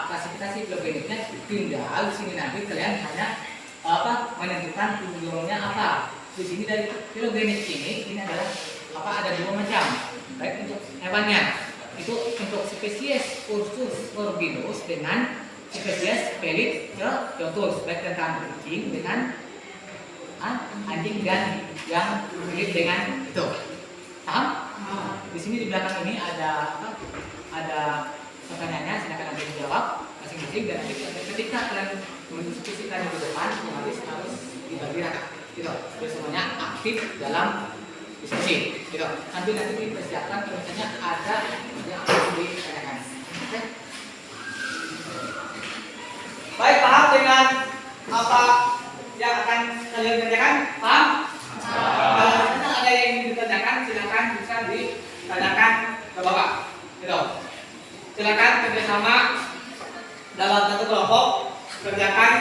klasifikasi filogenetiknya. Tinggal di sini nanti kalian hanya menentukan tujuannya apa. Di sini dari filogenetik ini adalah apa ada dua macam. Baik untuk hewannya itu untuk spesies Ursus morbidus dengan spesies Pelicotus, baik tentang kucing dengan anjing dan yang mirip dengan itu. Paham? Di sini di belakang ini ada pertanyaannya, silakan nanti dijawab masing-masing dan nanti ketika kalian mendiskusikan di depan otomatis harus dibagi rata. Gitu. Jadi semuanya aktif dalam diskusi. Gitu. Sambil nanti dipersiapkan kalau misalnya ada yang harus ditanyakan. Oke? Baik, paham dengan apa yang akan kalian kerjakan? Paham? Kalau misalnya ada yang ingin ditanyakan, silakan bisa ditanyakan ke Bapak. Gitu. Silakan kerjasama dalam satu kelompok, kerjakan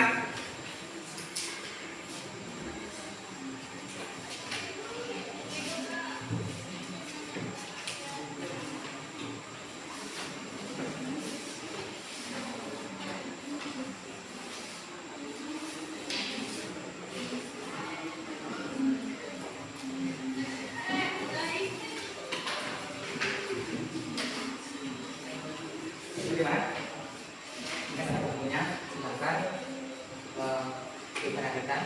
bagaimana? Ini ada bukunya, silakan diperhatikan.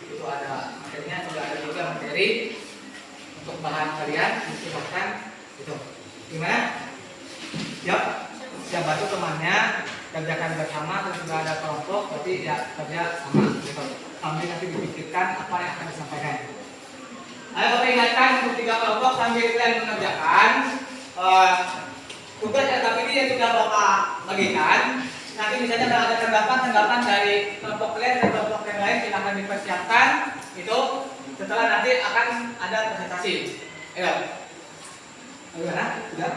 Itu ada materinya, sudah ada juga materi untuk bahan kalian. Silakan itu. Gimana? Siap? Siap bantu temannya kerjakan bersama, terus juga ada kelompok, berarti ya kerja sama. Gitu. Sambil nanti dipikirkan apa yang akan disampaikan. Ayo Bapak ingatkan untuk 3 kelompok sambil kalian mengerjakan. Tugas etap ini yang sudah Bapak bagikan. Nanti misalnya kalau ada tanggapan dari kelompok kalian dan kelompok yang lain, silahkan dipersiapkan. Itu setelah nanti akan ada presentasi. Ayo. Bagaimana? Sudah?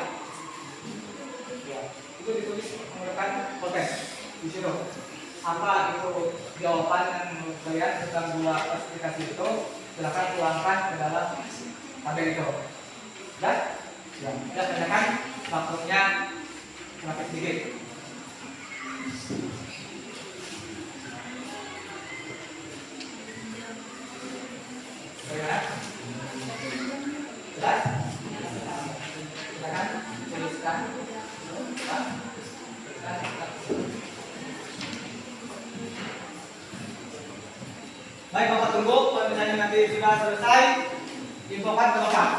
Ya. Itu ditulis menggunakan konteks di situ. Apa itu jawaban yang menurut kalian tentang 2 klasifikasi itu? Silahkan tuangkan ke dalam tabel itu. Dan ya, kita tanyakan maksudnya sedikit sedikit. Bagaimana? Jelas? Silakan tuliskan. Baik, Bapak tunggu. Kalau misalnya nanti sudah selesai, infokan ke Bapak.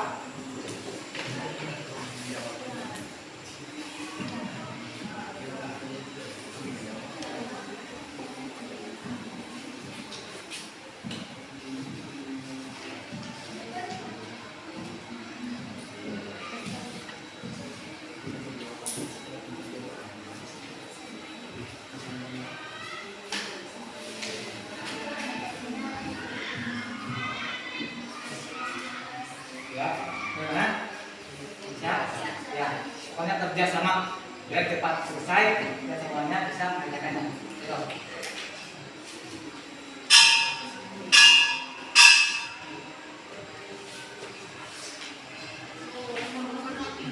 Ya, bagaimana? Siap? Ya, pokoknya kerja sama biar cepat selesai dan semuanya bisa mengerjakannya. Gitu.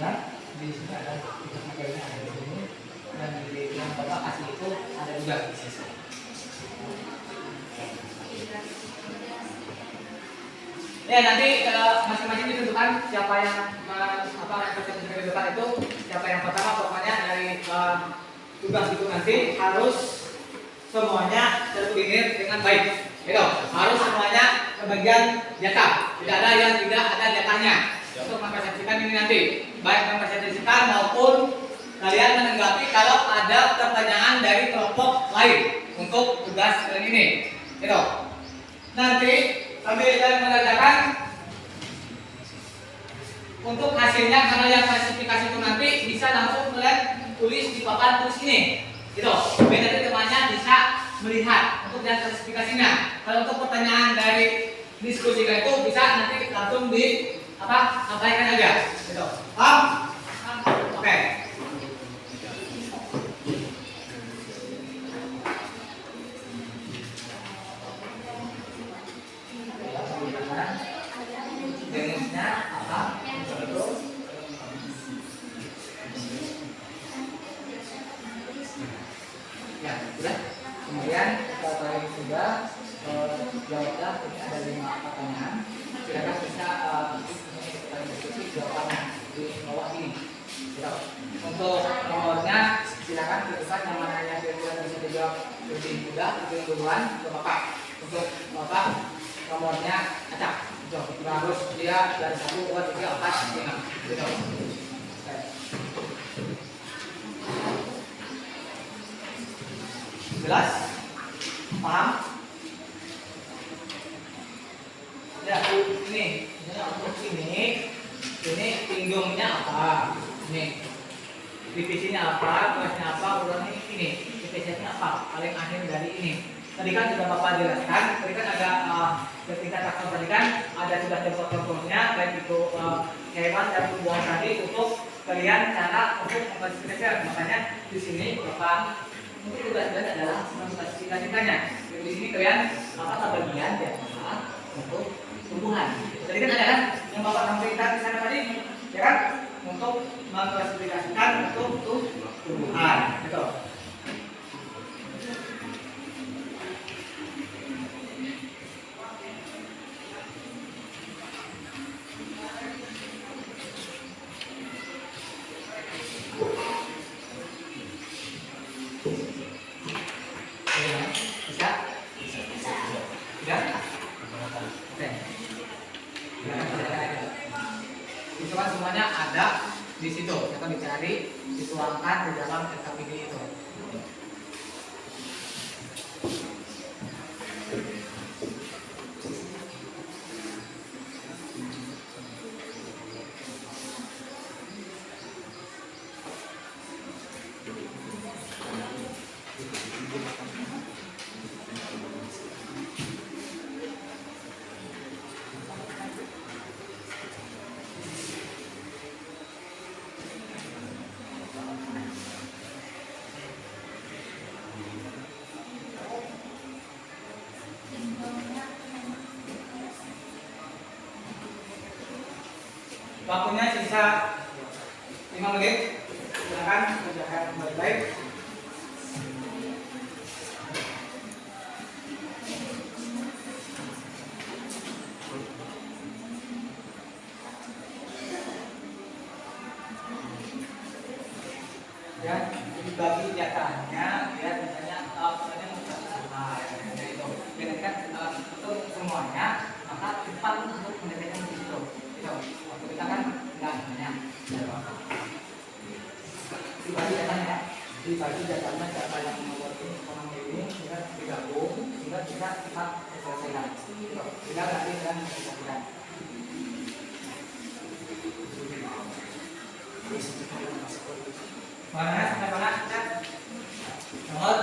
Dan di sini ada materinya ada di sini dan di yang Bapak kasih itu ada juga di sini. Ya nanti masing-masing ditentukan siapa yang presentasi ke depan itu siapa yang pertama. Pokoknya dari tugas itu nanti harus semuanya terkoordinir dengan baik. Gitu. Harus semuanya kebagian jatah. Tidak ada yang tidak ada jatahnya untuk mempresentasikan ini nanti. Baik mempresentasikan maupun kalian menanggapi kalau ada pertanyaan dari kelompok lain untuk tugas kalian ini. Gitu. Nanti sambil kalian mengerjakan untuk hasilnya, karena yang klasifikasi itu nanti bisa langsung kalian tulis di papan tulis ini, gitu. Biar nanti temannya bisa melihat untuk yang klasifikasinya. Kalau untuk pertanyaan dari diskusi itu bisa nanti langsung sampaikan aja, gitu. Paham? Oke. Jenisnya apa? Ya, sudah. Kemudian kalau sudah jawablah, ini ada 5 pertanyaan. Silakan bisa jawabannya di bawah ini. Gitu. Untuk nomornya silakan tuliskan yang mana yang kira-kira bisa dijawab lebih mudah, lebih duluan ke Bapak. Untuk Bapak nomornya acak. Gitu. Harus dia dari 1, 2, 3, 4, 5. Gitu. Oke. Jelas? Paham? Ya, ini untuk ini pinggungnya apa? Ini divisinya apa? Tugasnya apa? Urutannya ini. Divisinya apa? Paling akhir dari ini. Tadi kan sudah Bapak jelaskan. Tadi kan ada ketika takut tadi kan ada sudah contoh-contohnya baik itu hewan dan tumbuhan tadi untuk kalian cara untuk mengklasifikasikan. Makanya di sini Bapak untuk tugas-tugas adalah mengklasifikasikannya. Di sini kalian apa bagian ya untuk tumbuhan. Jadi kan ada kan yang Bapak sampaikan di sana tadi, ya kan? Untuk mengklasifikasikan untuk tumbuhan, gitu. Bisa? Tidak? Oke. Itu kan semuanya ada di situ. Kita dicari, dituangkan di dalam SKPD itu. Waktunya sisa 5 menit. Silakan kerjakan baik-baik. Ya, dibagi datanya, dia misalnya misalnya sama itu. Jadi kan untuk semuanya, maka cepat untuk mendeteksi itu. Gitu. Waktu kita kan enggak banyak. Dibagi datanya, siapa yang membuat ini sehingga digabung sehingga bisa cepat diselesaikan. Gitu. Tidak lagi dan diselesaikan. Mana sampai mana? Nomor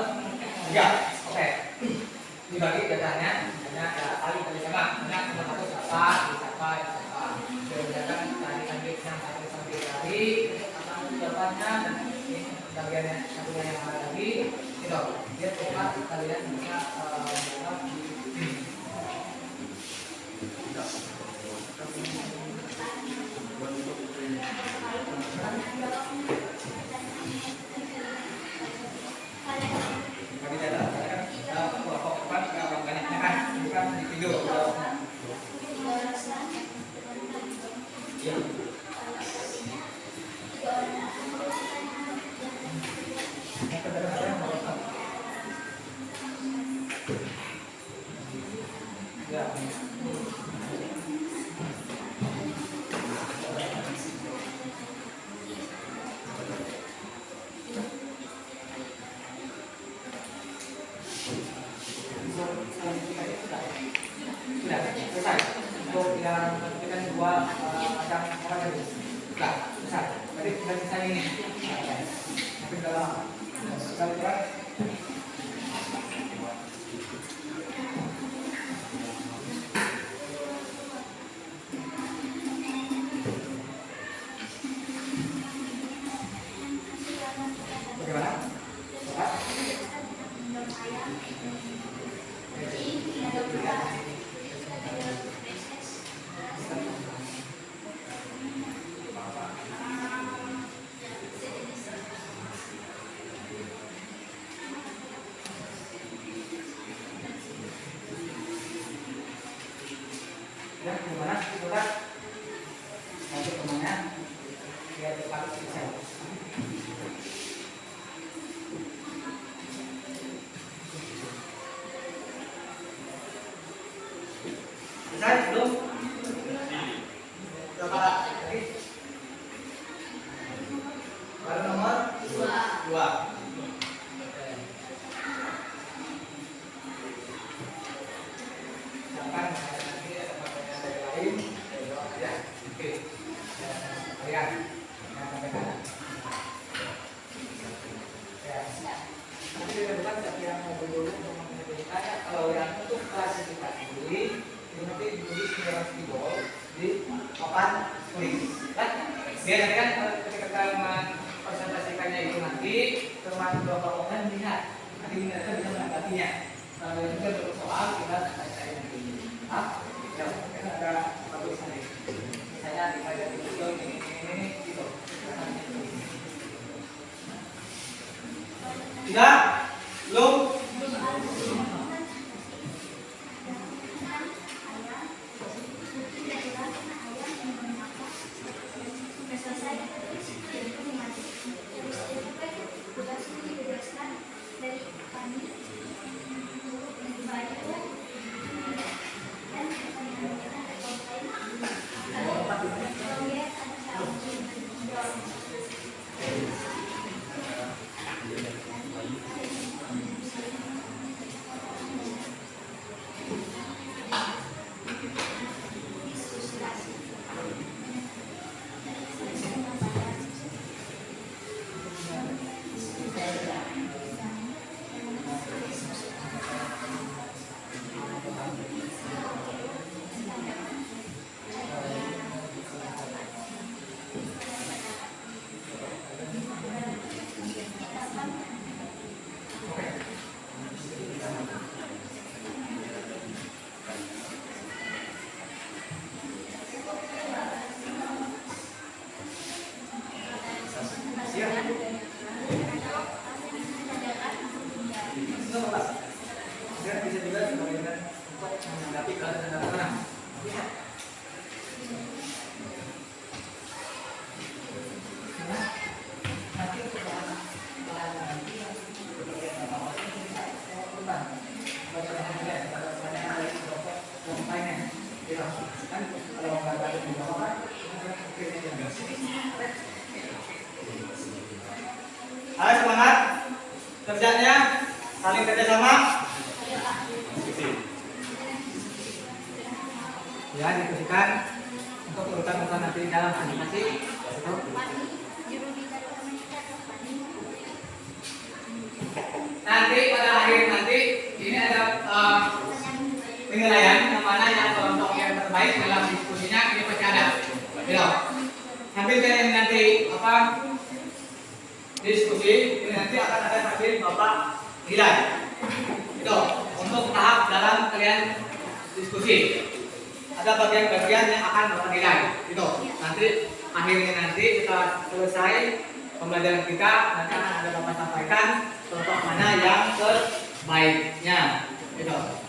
3. Oke. Dibagi datanya, hanya ada kali sama. Hanya nomor 1 siapa. Kemudian tadi yang sampai dari apa jawabannya dan ini bagiannya satunya yang ada lagi. Itu dia cepat kalian bisa menjawab di sini. Bagi data, pokok banyaknya kan bukan di video. Ya. Sudah selesai. Untuk yang kita dua macam apa tadi? Sudah selesai. Tadi sudah selesai ini. Tapi dalam sekali kurang. Bagaimana? Ya, gimana? Kita lanjut temannya. dua. Silakan nanti ada pertanyaan lain, jawab aja. Oke. Kalian yang sampai kanan. Ya. Nanti kita bukan siapa yang mau dulu untuk mengerjakan. Kalau yang untuk klasifikasi itu nanti ditulis di dalam spidol di papan tulis. Kan? Biar nanti kan ketika kalian presentasikannya itu nanti teman dua kelompok lihat. Nanti mereka bisa menanggapinya. Kalau juga untuk soal kita saya nanti. Ya, kan ada tulisannya. Misalnya di bagian video ini gitu. Tidak? Belum? Ayo semangat kerjanya, saling kerjasama. Ya, dikasihkan untuk urutan-urutan nanti dalam animasi. Nanti pada akhir nanti ini ada penilaian yang mana yang kelompok yang terbaik dalam diskusinya ini pasti ada. Gitu. Sambil kalian nanti diskusi ini nanti akan ada hasil bapak nilai. Itu untuk tahap dalam kalian diskusi. Ada bagian-bagian yang akan bapak nilai. Itu nanti akhirnya nanti kita selesai pembelajaran kita nanti akan ada bapak sampaikan contoh mana yang terbaiknya. Itu.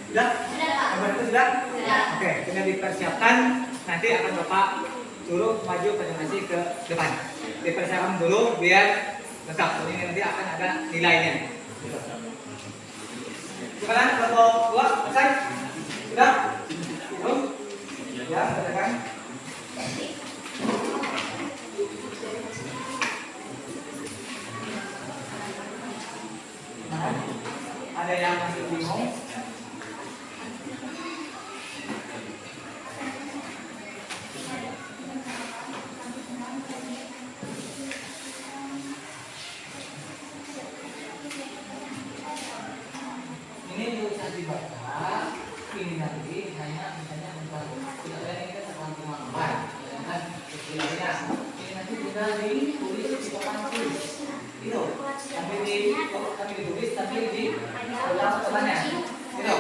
Sudah? Kabar itu sudah? Oke, tinggal dipersiapkan. Nanti akan Bapak suruh maju presentasi ke depan. Dipersiapkan dulu biar lengkap. Ini nanti akan ada nilainya. Sekarang kelompok 2 selesai? Sudah? nanti hanya misalnya tentang tidak ada yang kita tentang pemahaman, kan istilahnya ini nanti tinggal ditulis di papan tulis, gitu. Tapi ditulis tapi di dalam temannya, gitu.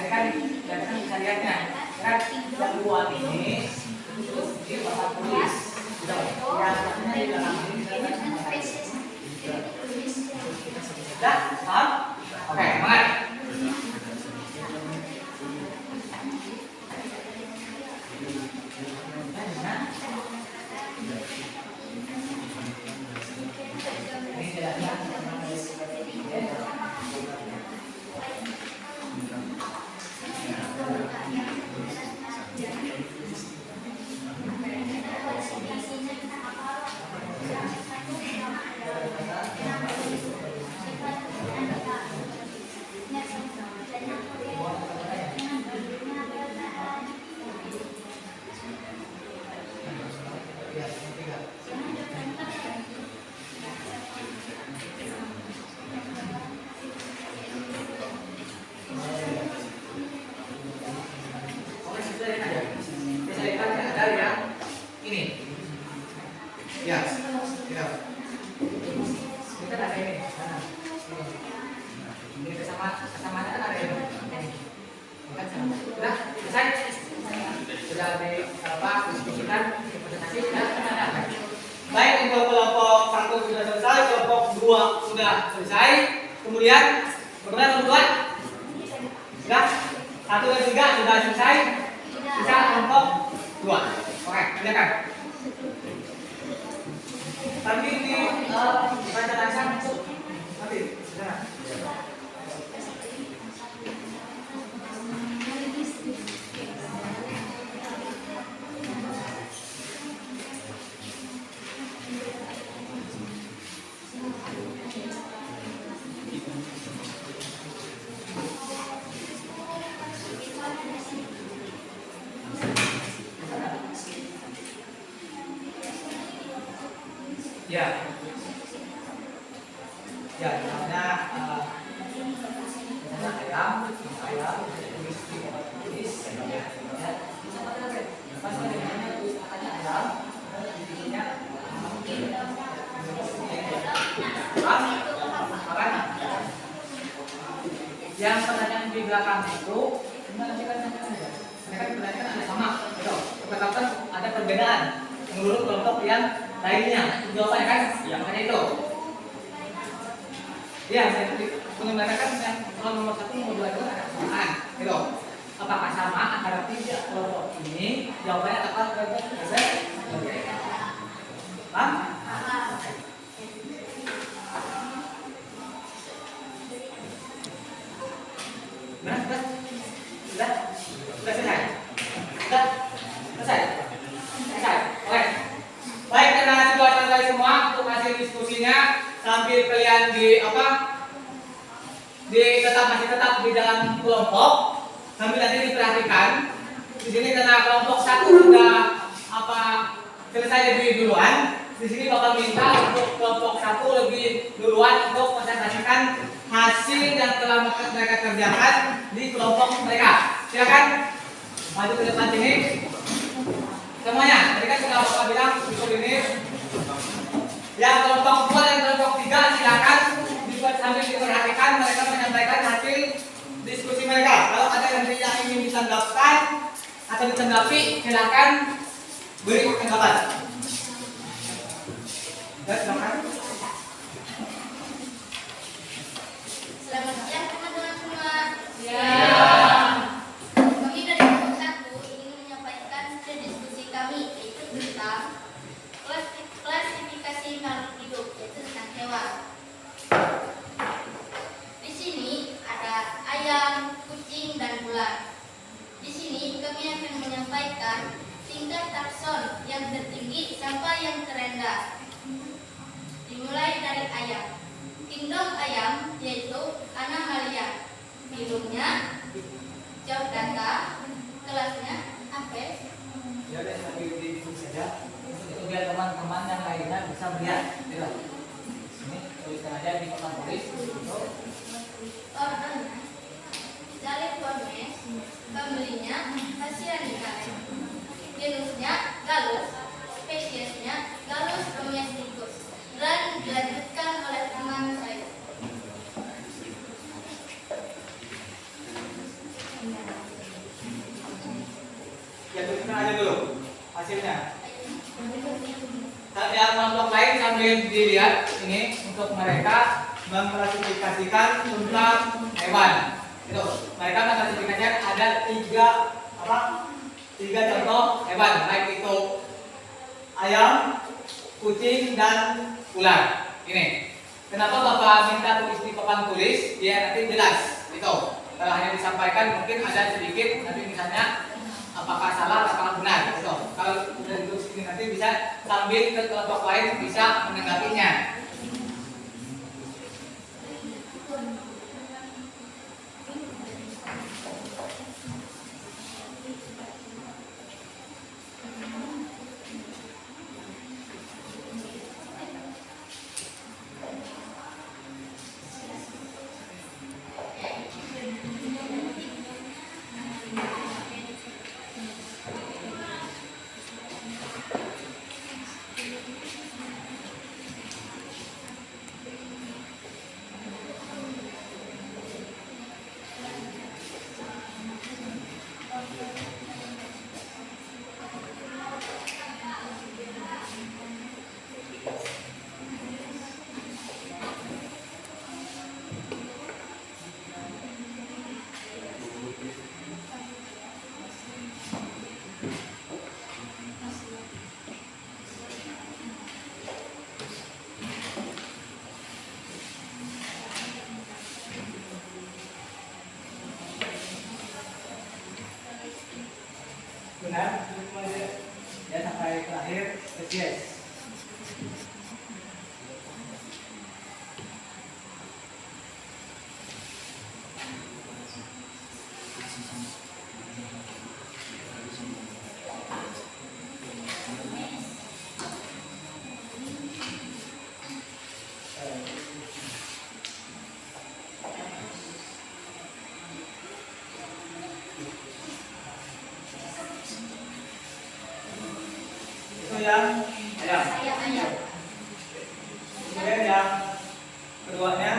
Kan bisa lihatnya, kan yang dua ini itu di papan tulis, gitu. Yang satunya di dalam ini sudah paham? Oke, semangat. Ya, tidak. Kita ada ini. Ini kesamaan kan ada ini. Kan sama. Sudah selesai. Sudah diskusikan presentasi sudah ada. Baik, untuk kelompok 1 sudah selesai, kelompok 2 sudah selesai. Kemudian bagaimana teman-teman? Sudah 1 dan 3 sudah selesai. Bisa kelompok 2. Oke, silakan. Tapi di baca langsung nanti sana. Ya, ya, namanya ayam, tulis yang pertanyaan di belakang itu, mereka pertanyaan ada sama, gitu. Katakan ada perbedaan menurut kelompok yang lainnya. Jawabannya kan? Ya, makanya itu. Ya, saya mengatakan yang kalau nomor 1 nomor 2 itu ada kesamaan, gitu. Apakah sama antara 3 kelompok ini? Jawabannya apa? Paham? Nah, sudah selesai. Sudah selesai. Selesai. Oke. Baik, terima kasih buat kalian semua untuk hasil diskusinya. Sambil kalian masih tetap di dalam kelompok. Sambil nanti diperhatikan. Di sini karena kelompok 1 sudah selesai lebih duluan. Di sini Bapak minta untuk kelompok 1 lebih duluan untuk presentasikan hasil yang telah mereka kerjakan di kelompok mereka. Silakan maju ke depan sini. Semuanya, tadi kan sudah Bapak bilang cukup ini. Yang kelompok 2 dan kelompok 3 silakan dibuat sambil diperhatikan mereka menyampaikan hasil diskusi mereka. Kalau ada yang ingin ditanggapkan atau ditanggapi, silakan beri tanggapan. Silakan. Selamat siang teman-teman semua. Ya. Kami dari kelompok 1 ingin menyampaikan hasil diskusi kami yaitu tentang klasifikasi makhluk hidup yaitu tentang hewan. Di sini ada ayam, kucing, dan ular. Di sini kami akan menyampaikan tingkat takson yang tertinggi sampai yang terendah. Dimulai dari ayam. Kingdom ayam yaitu Animalia. Filumnya Chordata, kelasnya Apes. Ya udah sambil dibuka saja. Untuk biar teman-teman yang lainnya bisa melihat. Ini tuliskan aja di papan tulis. Ordernya Zaleformes, Familinya Hasianica. Genusnya Gallus. Spesiesnya Gallus domesticus. Dan dilanjutkan oleh teman saya. Ya tunjukkan aja dulu hasilnya. Yang kelompok lain sambil dilihat ini untuk mereka mengklasifikasikan tentang hewan. Itu mereka mengklasifikasikan ada tiga contoh hewan, baik itu ayam, kucing, dan ular. Ini. Kenapa Bapak minta tulis di papan tulis? Biar nanti jelas. Itu. Kalau hanya disampaikan mungkin ada sedikit nanti misalnya apakah salah apakah benar. Itu. Kalau sudah ditulis ini nanti bisa sambil ke kelompok lain bisa menanggapinya. Benar, ya sampai terakhir spesies. Itu yang ayam. Ayam. Kemudian yang keduanya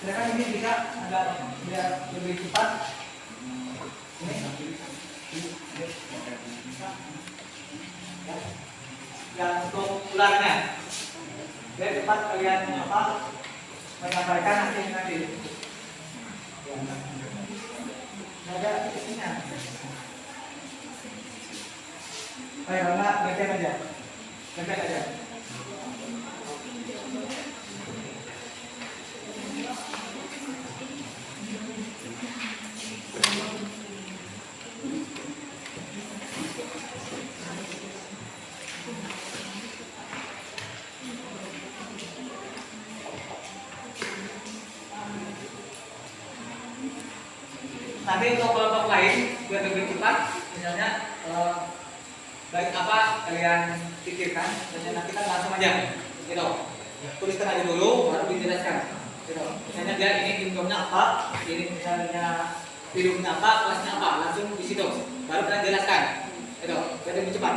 silakan ini bisa agak biar lebih cepat. Ini yang untuk ularnya biar cepat kalian menyampaikan hasilnya nanti. Ada isinya. Baik, enggak bagian aja. Bagian aja. Nanti untuk kelompok lain biar lebih cepat, misalnya baik apa kalian pikirkan, dan nanti kan langsung aja, gitu. Tuliskan aja dulu, baru dijelaskan. Gitu. Misalnya dia ini hidungnya apa, ini misalnya hidungnya apa, kelasnya apa, langsung di situ, baru kalian jelaskan. Gitu. Biar lebih cepat.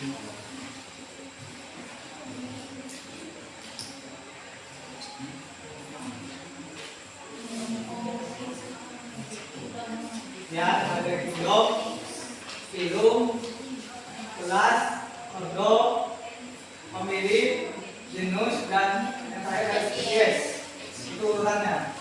Ya, ada kilo, pilum, kelas, ordo, pemilih, genus, dan yang terakhir adalah spesies. Itu urutannya.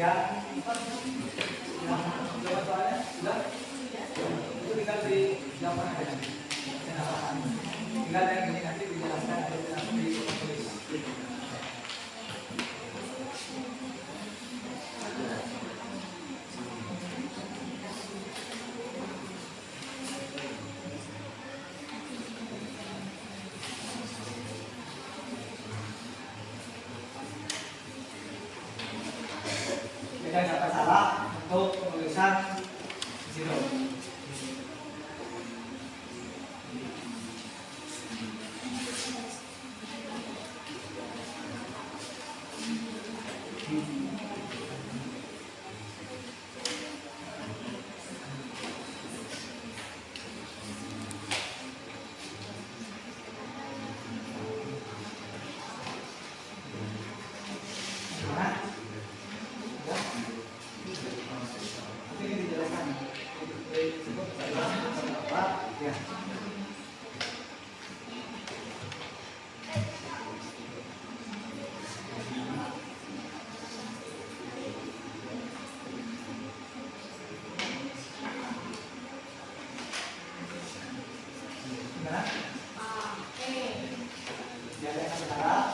Ya, jawab soalnya sudah. Itu tinggal di jawaban aja. Tinggal yang ini nanti dijelaskan ada di tulis. Jangan sampai salah untuk penulisan di situ. Gimana? Ini dijelaskan. Ya. Gimana? Diadakan secara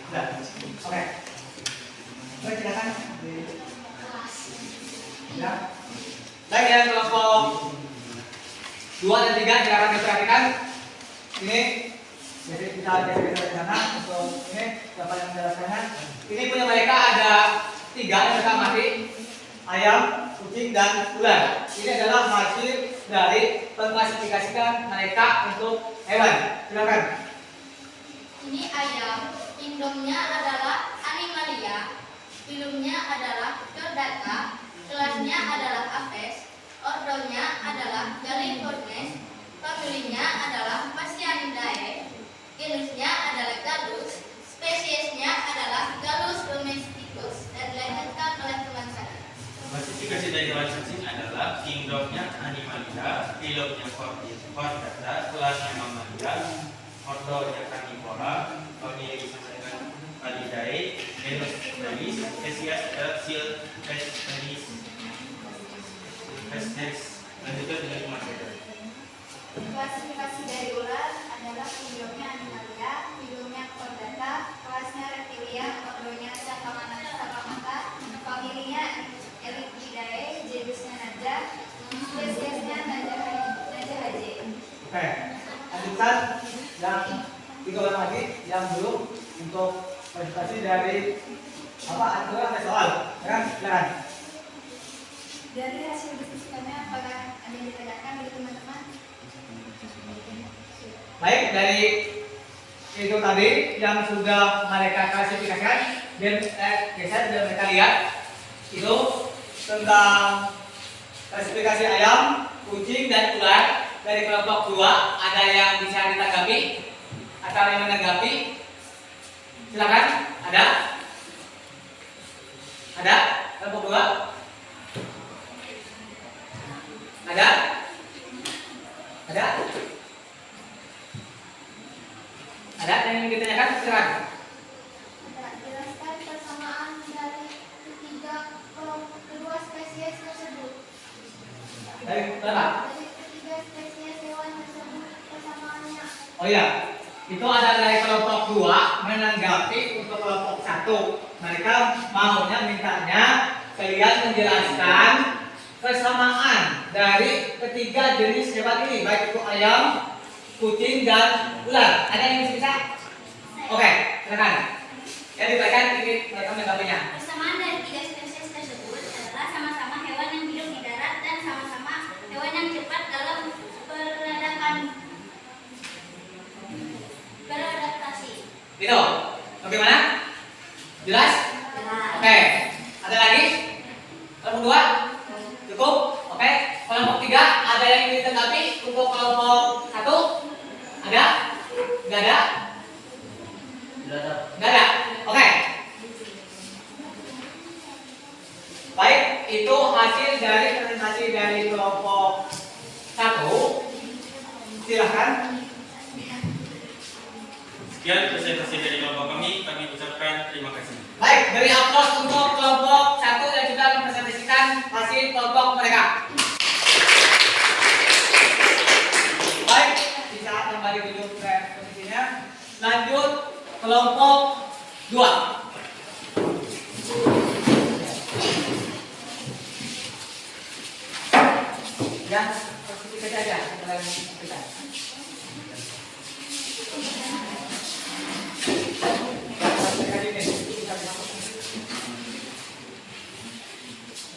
Sudah. Oke. Baik, silakan. Ya. Baik, yang kelompok 2 dan 3 silakan diperhatikan. Ini jadi kita geser ke sana untuk ini siapa yang menjelaskannya. Ini punya mereka ada 3 yang mereka mati, ayam, kucing, dan ular. Ini adalah hasil dari mengklasifikasikan mereka untuk hewan. Silakan. Ini ayam, induknya adalah animalia, filumnya adalah chordata, kelasnya adalah Apes, ordonya adalah Galliformes, familinya adalah Phasianidae, genusnya adalah Gallus, spesiesnya adalah Gallus domesticus, dan dilanjutkan oleh teman saya. Klasifikasi dari hewan cacing adalah kingdomnya Animalia, filumnya Chordata, kelasnya Mammalia, ordonya Carnivora, famili Phasianidae, genus Felis, spesies Silvestris. Lanjutkan dengan teman saya. Klasifikasi dari ular adalah filumnya Animalia, filumnya Chordata, kelasnya Reptilia, ordonya Sakamata, familinya Erythridae, genusnya Naja, spesiesnya Najahaje. Oke. Lanjutkan yang 3 orang lagi yang belum untuk presentasi dari apa? Ada soal, kan? Silakan. Dari hasil diskusi kami, apakah ada yang ditanyakan dari teman-teman? Baik, dari itu tadi yang sudah mereka klasifikasikan dan geser dan mereka lihat itu tentang klasifikasi ayam, kucing, dan ular. Dari kelompok 2 ada yang bisa ditanggapi atau yang menanggapi? Silakan. Ada? Ada? Kelompok 2? Ada? Ada? Ada yang ingin ditanyakan? Silakan. Jelaskan persamaan dari kedua spesies tersebut. Dari berapa? Dari ketiga spesies hewan tersebut persamaannya. Oh iya, itu ada dari kelompok 2 menanggapi untuk kelompok 1. Mereka mintanya kalian menjelaskan kesamaan dari ketiga jenis hewan ini, baik itu ayam, kucing, dan ular. Ada yang bisa? Oke, silakan. Ya, diberikan ini mereka menanggapinya. Persamaan dari tiga spesies tersebut adalah sama-sama hewan yang hidup di darat dan sama-sama hewan yang cepat dalam beradaptasi. Gitu. Bagaimana? Jelas? Oke. Ada lagi? Kelompok 2? Cukup? Oke. Kelompok 3 ada yang ingin ditanggapi untuk kelompok 1? Ada? Enggak ada? Enggak ada. Oke. Baik, itu hasil dari presentasi dari kelompok 1. Silahkan. Sekian presentasi dari kelompok kami ucapkan terima kasih. Baik, beri aplaus untuk kelompok 1 dan juga mempresentasikan hasil kelompok mereka. Baik, bisa kembali duduk ke posisinya. Lanjut kelompok 2. Ya, posisi kerja aja. Kita.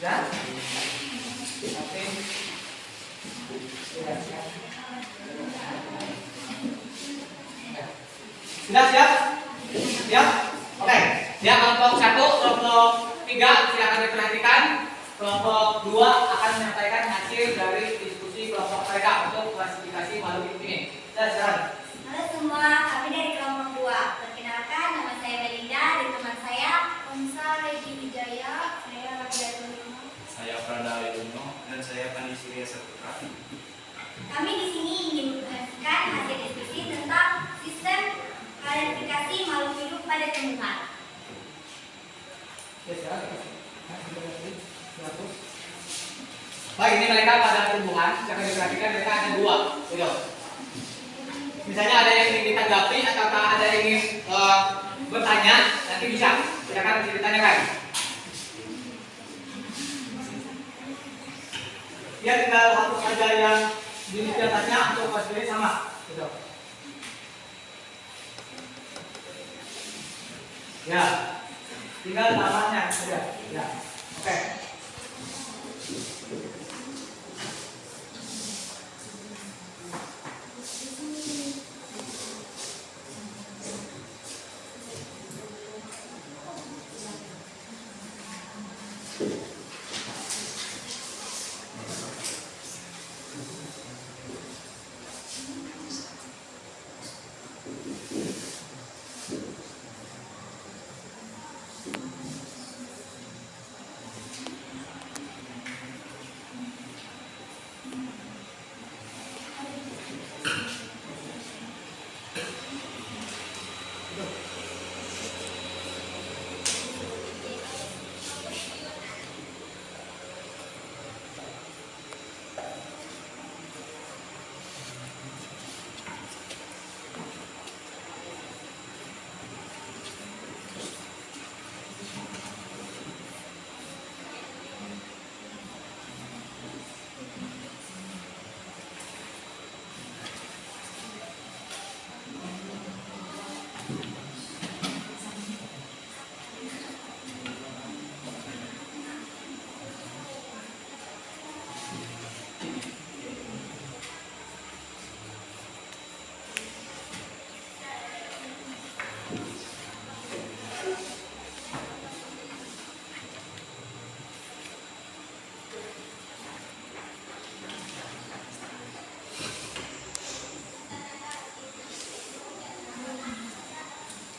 Ya. Oke. Sudah siap? Siap? Oke. Ya, kelompok 1, kelompok 3 silakan diperhatikan. Kelompok 2 akan menyampaikan hasil dari diskusi kelompok mereka untuk klasifikasi makhluk hidup ini. Silakan. Halo semua, kami dari kelompok 2. Perkenalkan, nama saya Belinda dan teman saya Onsa Regi Wijaya, saya Raja Duno. Saya Pranda Ledono dan saya Pandi Surya Saputra. Kami di sini ingin mempresentasikan hasil diskusi tentang sistem klasifikasi makhluk hidup pada tumbuhan. Ya, silakan. Baik, ini mereka pada tumbuhan. Jangan diperhatikan mereka ada 2. Gitu. Misalnya ada yang ingin ditanggapi atau ada yang ingin bertanya, nanti bisa. Silakan ditanyakan. Ya, tinggal hapus saja yang di atasnya untuk hasilnya sama. Gitu. Ya, tinggal namanya saja. Ya, oke.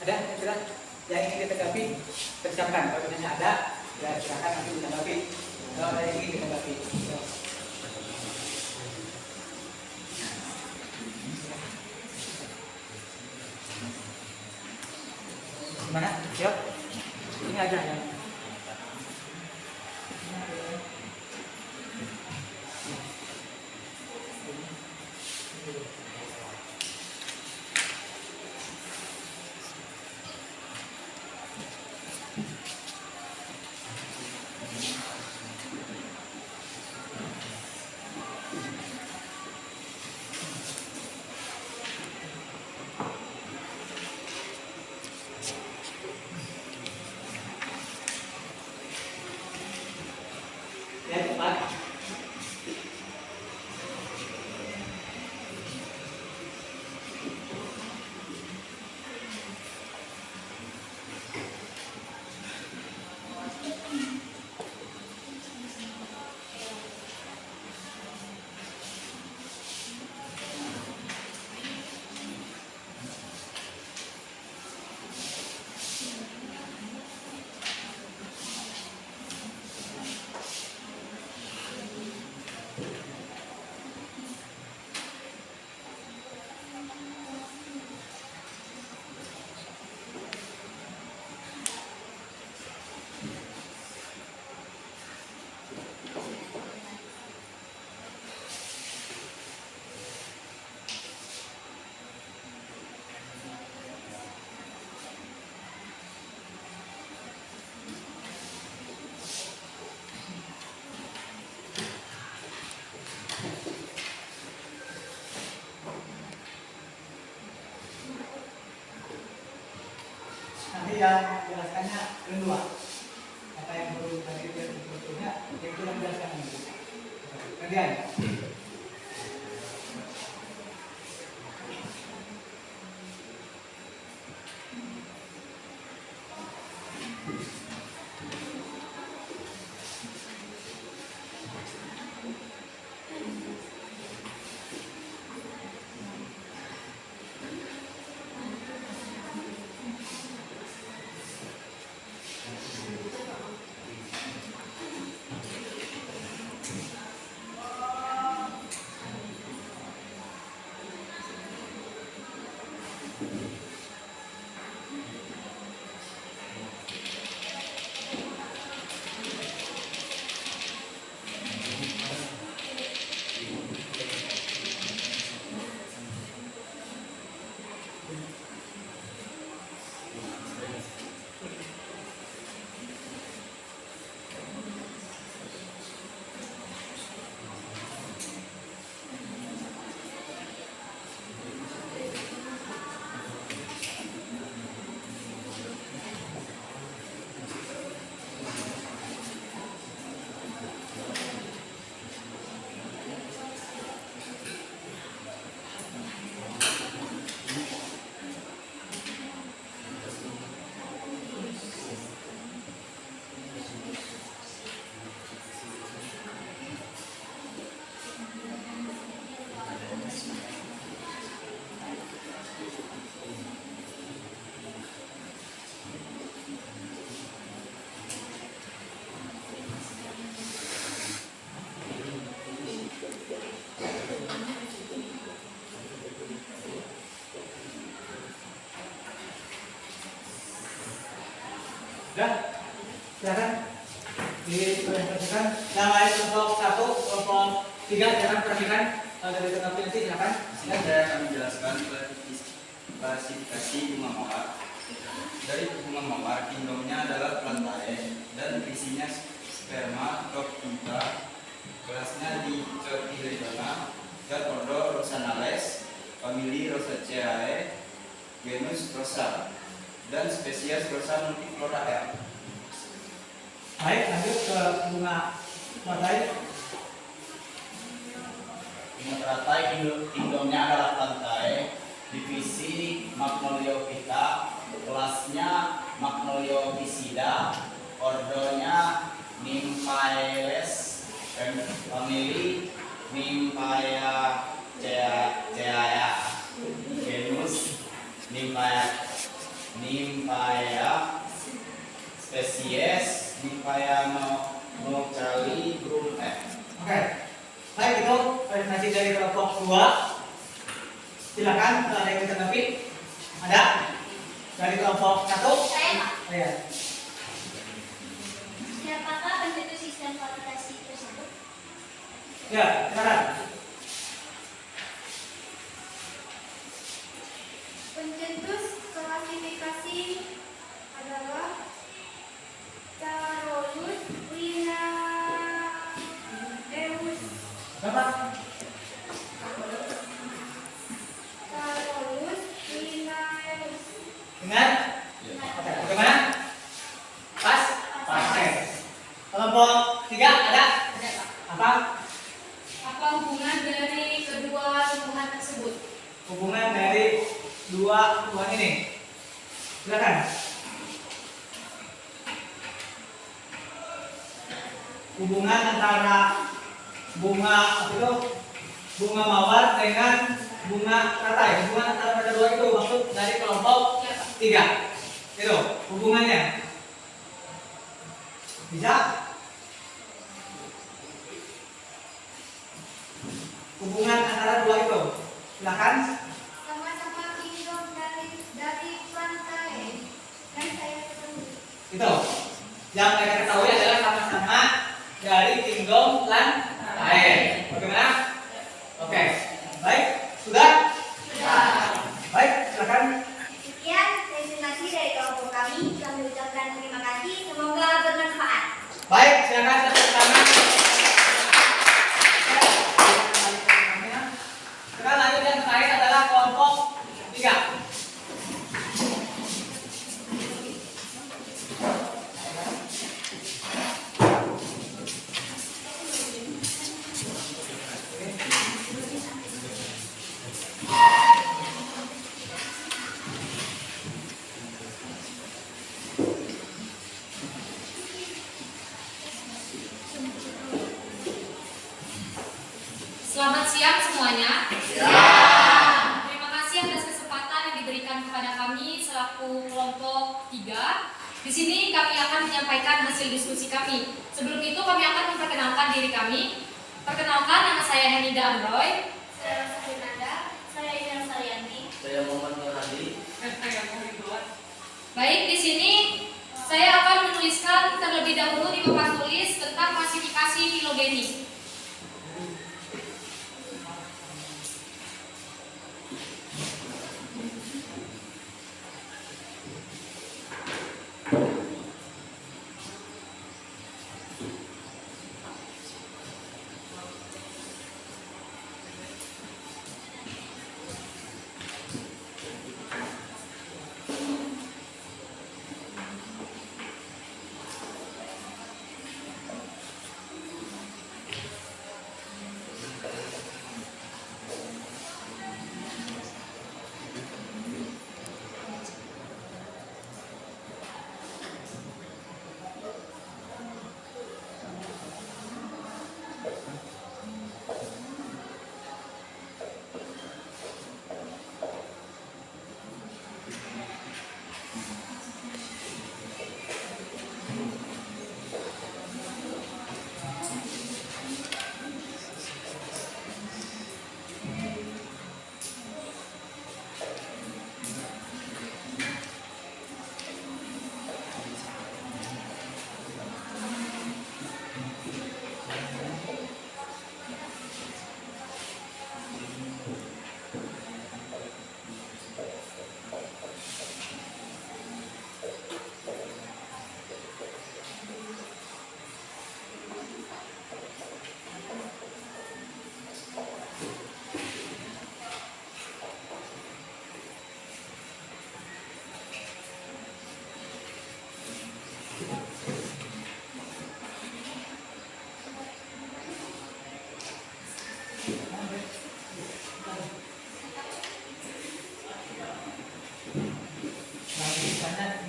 Ada yang ingin ditanggapi, persiapkan. Kalau misalnya ada, ya silakan nanti ditanggapi. Kalau ada yang ingin ditanggapi. Gimana? Siap? Ini aja ya. Ya, cepat. Nanti yang jelaskannya kedua. Apa yang perlu tadi sebetulnya, yang kurang jelaskan nanti. Kemudian. Sudah? Silakan dipresentasikan. Yang lain kelompok 1, kelompok 3, silakan perhatikan dari tengah nanti silakan. Sini saya akan menjelaskan klasifikasi bunga mawar. Dari bunga mawar, kingdomnya adalah plantae dan isinya sperma tropika. Kelasnya di Cotyledona dan ordo Rosanales, famili Rosaceae, genus Rosa, dan spesies Rosa multiflorae. Baik, lanjut ke bunga teratai. Bunga teratai kingdomnya adalah plantae, divisi Magnoliophyta, kelasnya Magnoliophycida, ordonya Nymphaeales, famili Nymphaeaceae, genus Nymphaea, spesies Nymphaea nocalibrum. Oke. Baik, itu presentasi dari kelompok 2. Silakan kalau ada yang ditanggapi. Ada? Dari kelompok 1. Saya, Pak. Ya. Siapakah pencetus sistem kualifikasi tersebut? Ya, silakan. Pencetus klasifikasi adalah Carolus Linnaeus. Berapa? Carolus Linnaeus. Ingat? Oke, bagaimana? Pas? Pas. Oke. Kelompok 3 ada? Apa? Apa hubungan dari kedua tumbuhan tersebut? Hubungan dari dua tumbuhan ini. Silakan. Hubungan antara bunga apa itu? Bunga mawar dengan bunga teratai. Hubungan antara kedua itu maksud dari kelompok 3. Itu hubungannya. Bisa? Hubungan antara dua itu. Silakan. Sama-sama kingdom dari plantae. Dan saya ketemu. Itu. Yang mereka ketahui adalah sama-sama dari kingdom Plantae. Bagaimana? Oke. Baik. Sudah? Baik, silakan. Sekian presentasi dari kelompok kami. Kami ucapkan terima kasih. Semoga bermanfaat. Baik, silakan tepuk tangan. Sekarang lanjut yang terakhir adalah kelompok 3. Selamat siang semuanya. Terima kasih atas kesempatan yang diberikan kepada kami selaku kelompok 3. Di sini kami akan menyampaikan hasil diskusi kami. Sebelum itu kami akan memperkenalkan diri kami. Perkenalkan, nama saya Henida Androy. Saya Rosa Fernanda. Saya Ina Sarianti. Saya Muhammad Nur Hadi. Baik, di sini saya akan menuliskan terlebih dahulu di papan tulis tentang klasifikasi filogeni.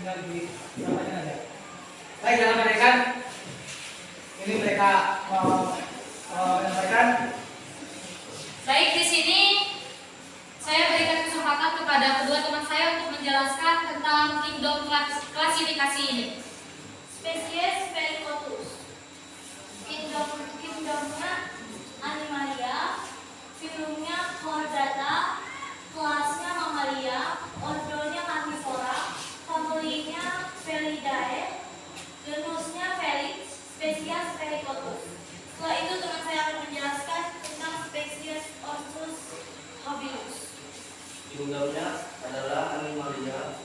tinggal di namanya aja. Baik, dalam mereka ini mereka menyampaikan. Baik, di sini saya berikan kesempatan kepada kedua teman saya untuk menjelaskan tentang kingdom klasifikasi ini. Spesies Pelicotus. Kingdomnya Animalia, filumnya Chordata, kelasnya Mamalia, ordonya Carnivora, Tunggalnya adalah animalia,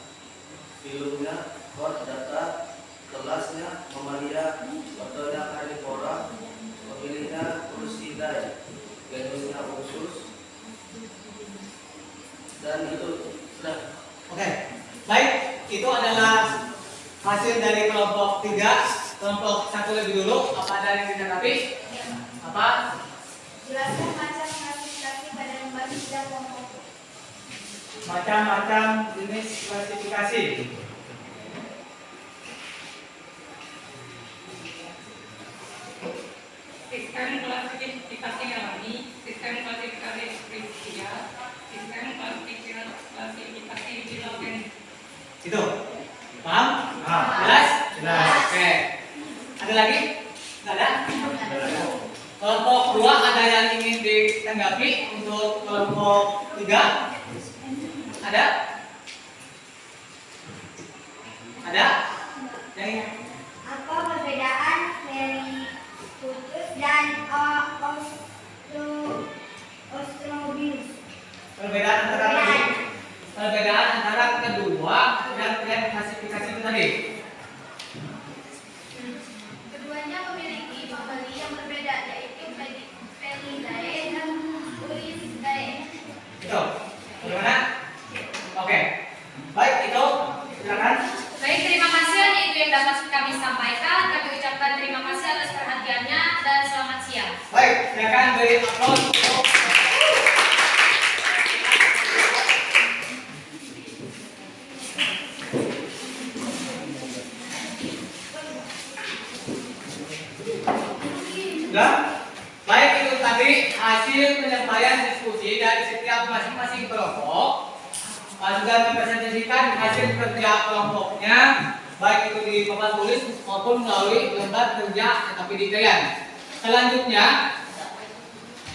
filmnya chordata, kelasnya mamalia, ordonya carnivora, pemilihnya Ursidae, genusnya Ursus, dan itu sudah. Oke, baik, itu adalah hasil dari kelompok 3. Kelompok 1 lebih dulu, apa ada yang ditanggapi? Apa? Jelaskan macam klasifikasi pada lembar sidang kelompok. Macam-macam jenis klasifikasi. Sistem klasifikasi alami, sistem klasifikasi spesial, sistem klasifikasi biologi. Itu. Paham? Jelas? Jelas. Oke. Ada lagi? Nggak ada? Kelompok 2 ada yang ingin ditanggapi untuk kelompok 3? Ada? Ada? Yang ingin? Apa perbedaan Perikutus dan Ostrobilus? Perbedaan antara kedua yang klasifikasi itu tadi. Keduanya memiliki famili yang berbeda, yaitu Felidae dan Ursidae. Itu. Bagaimana? Oke. Baik, itu silakan. Baik, terima kasih. Itu yang dapat kami sampaikan. Kami ucapkan terima kasih atas perhatiannya dan selamat siang. Baik, silakan beri aplaus untuk sudah. Baik, itu tadi hasil penyampaian diskusi dari setiap masing-masing kelompok. Sudah dipresentasikan hasil kerja kelompoknya, baik itu di papan tulis maupun melalui lembar kerja tetapi detail. Selanjutnya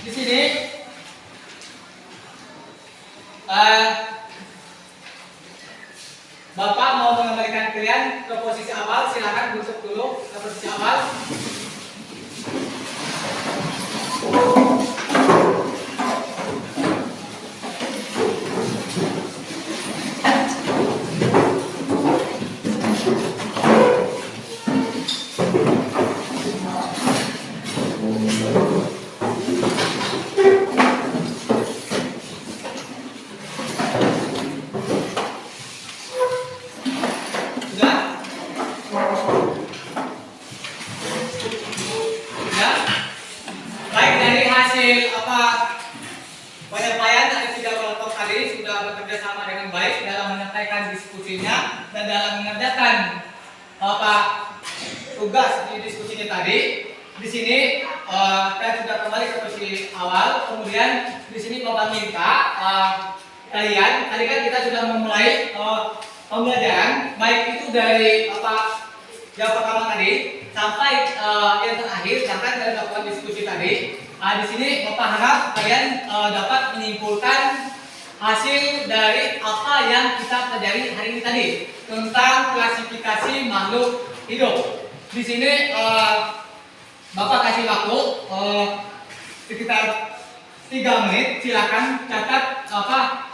di sini Bapak mau mengembalikan kalian ke posisi awal. Silakan duduk dulu ke posisi awal. Sudah? Sudah? Baik, dari hasil penyampaian dari 3 kelompok tadi sudah bekerja sama dengan baik dalam menyampaikan diskusinya dan dalam mengerjakan tugas di diskusinya tadi. Di sini saya sudah kembali ke posisi awal. Kemudian di sini Bapak minta kalian, tadi kan kita sudah memulai pembelajaran, baik itu dari yang pertama tadi sampai yang terakhir, bahkan dari melakukan diskusi tadi. Di sini Bapak harap kalian dapat menyimpulkan hasil dari apa yang kita pelajari hari ini tadi tentang klasifikasi makhluk hidup. Di sini Bapak kasih waktu sekitar 3 menit. Silakan catat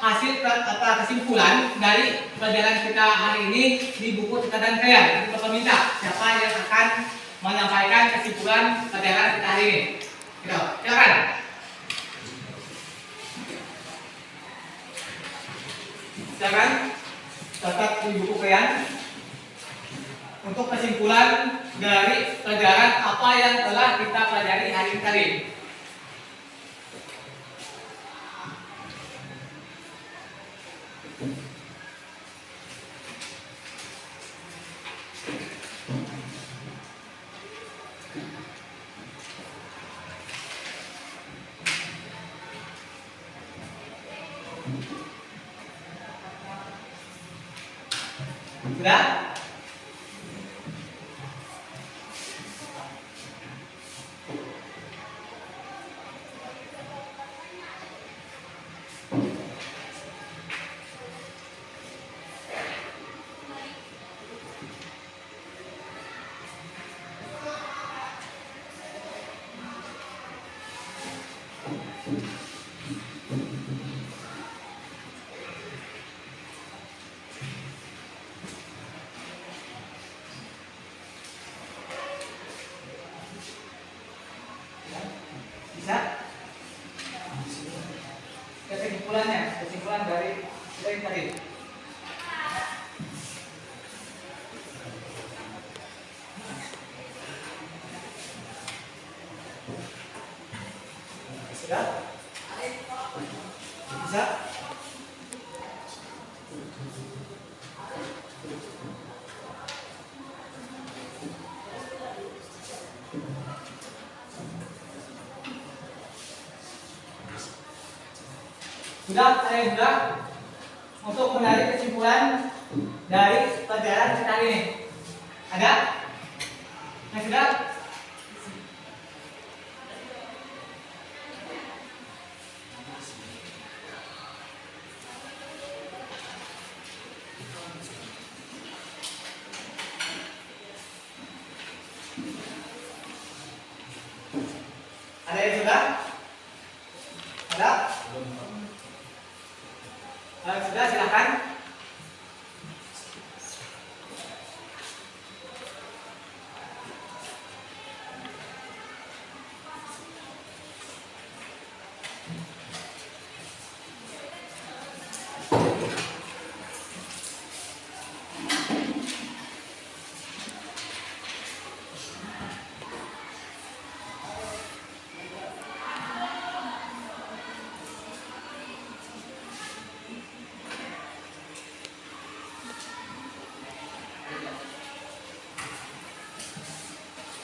hasil kesimpulan dari pelajaran kita hari ini di buku catatan kalian. Jadi Bapak minta siapa yang akan menyampaikan kesimpulan pelajaran kita hari ini. Gitu. Silakan. Silakan catat di buku kalian untuk kesimpulan dari pelajaran apa yang telah kita pelajari hari ini tadi. Sudah? kesimpulan dari tadi. Sudah? Bisa? Sudah, saya sudah untuk menarik kesimpulan dari pelajaran kita hari ini. Ada? Yang sudah? Ada yang sudah? Ada? Sudah, silakan.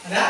Ada?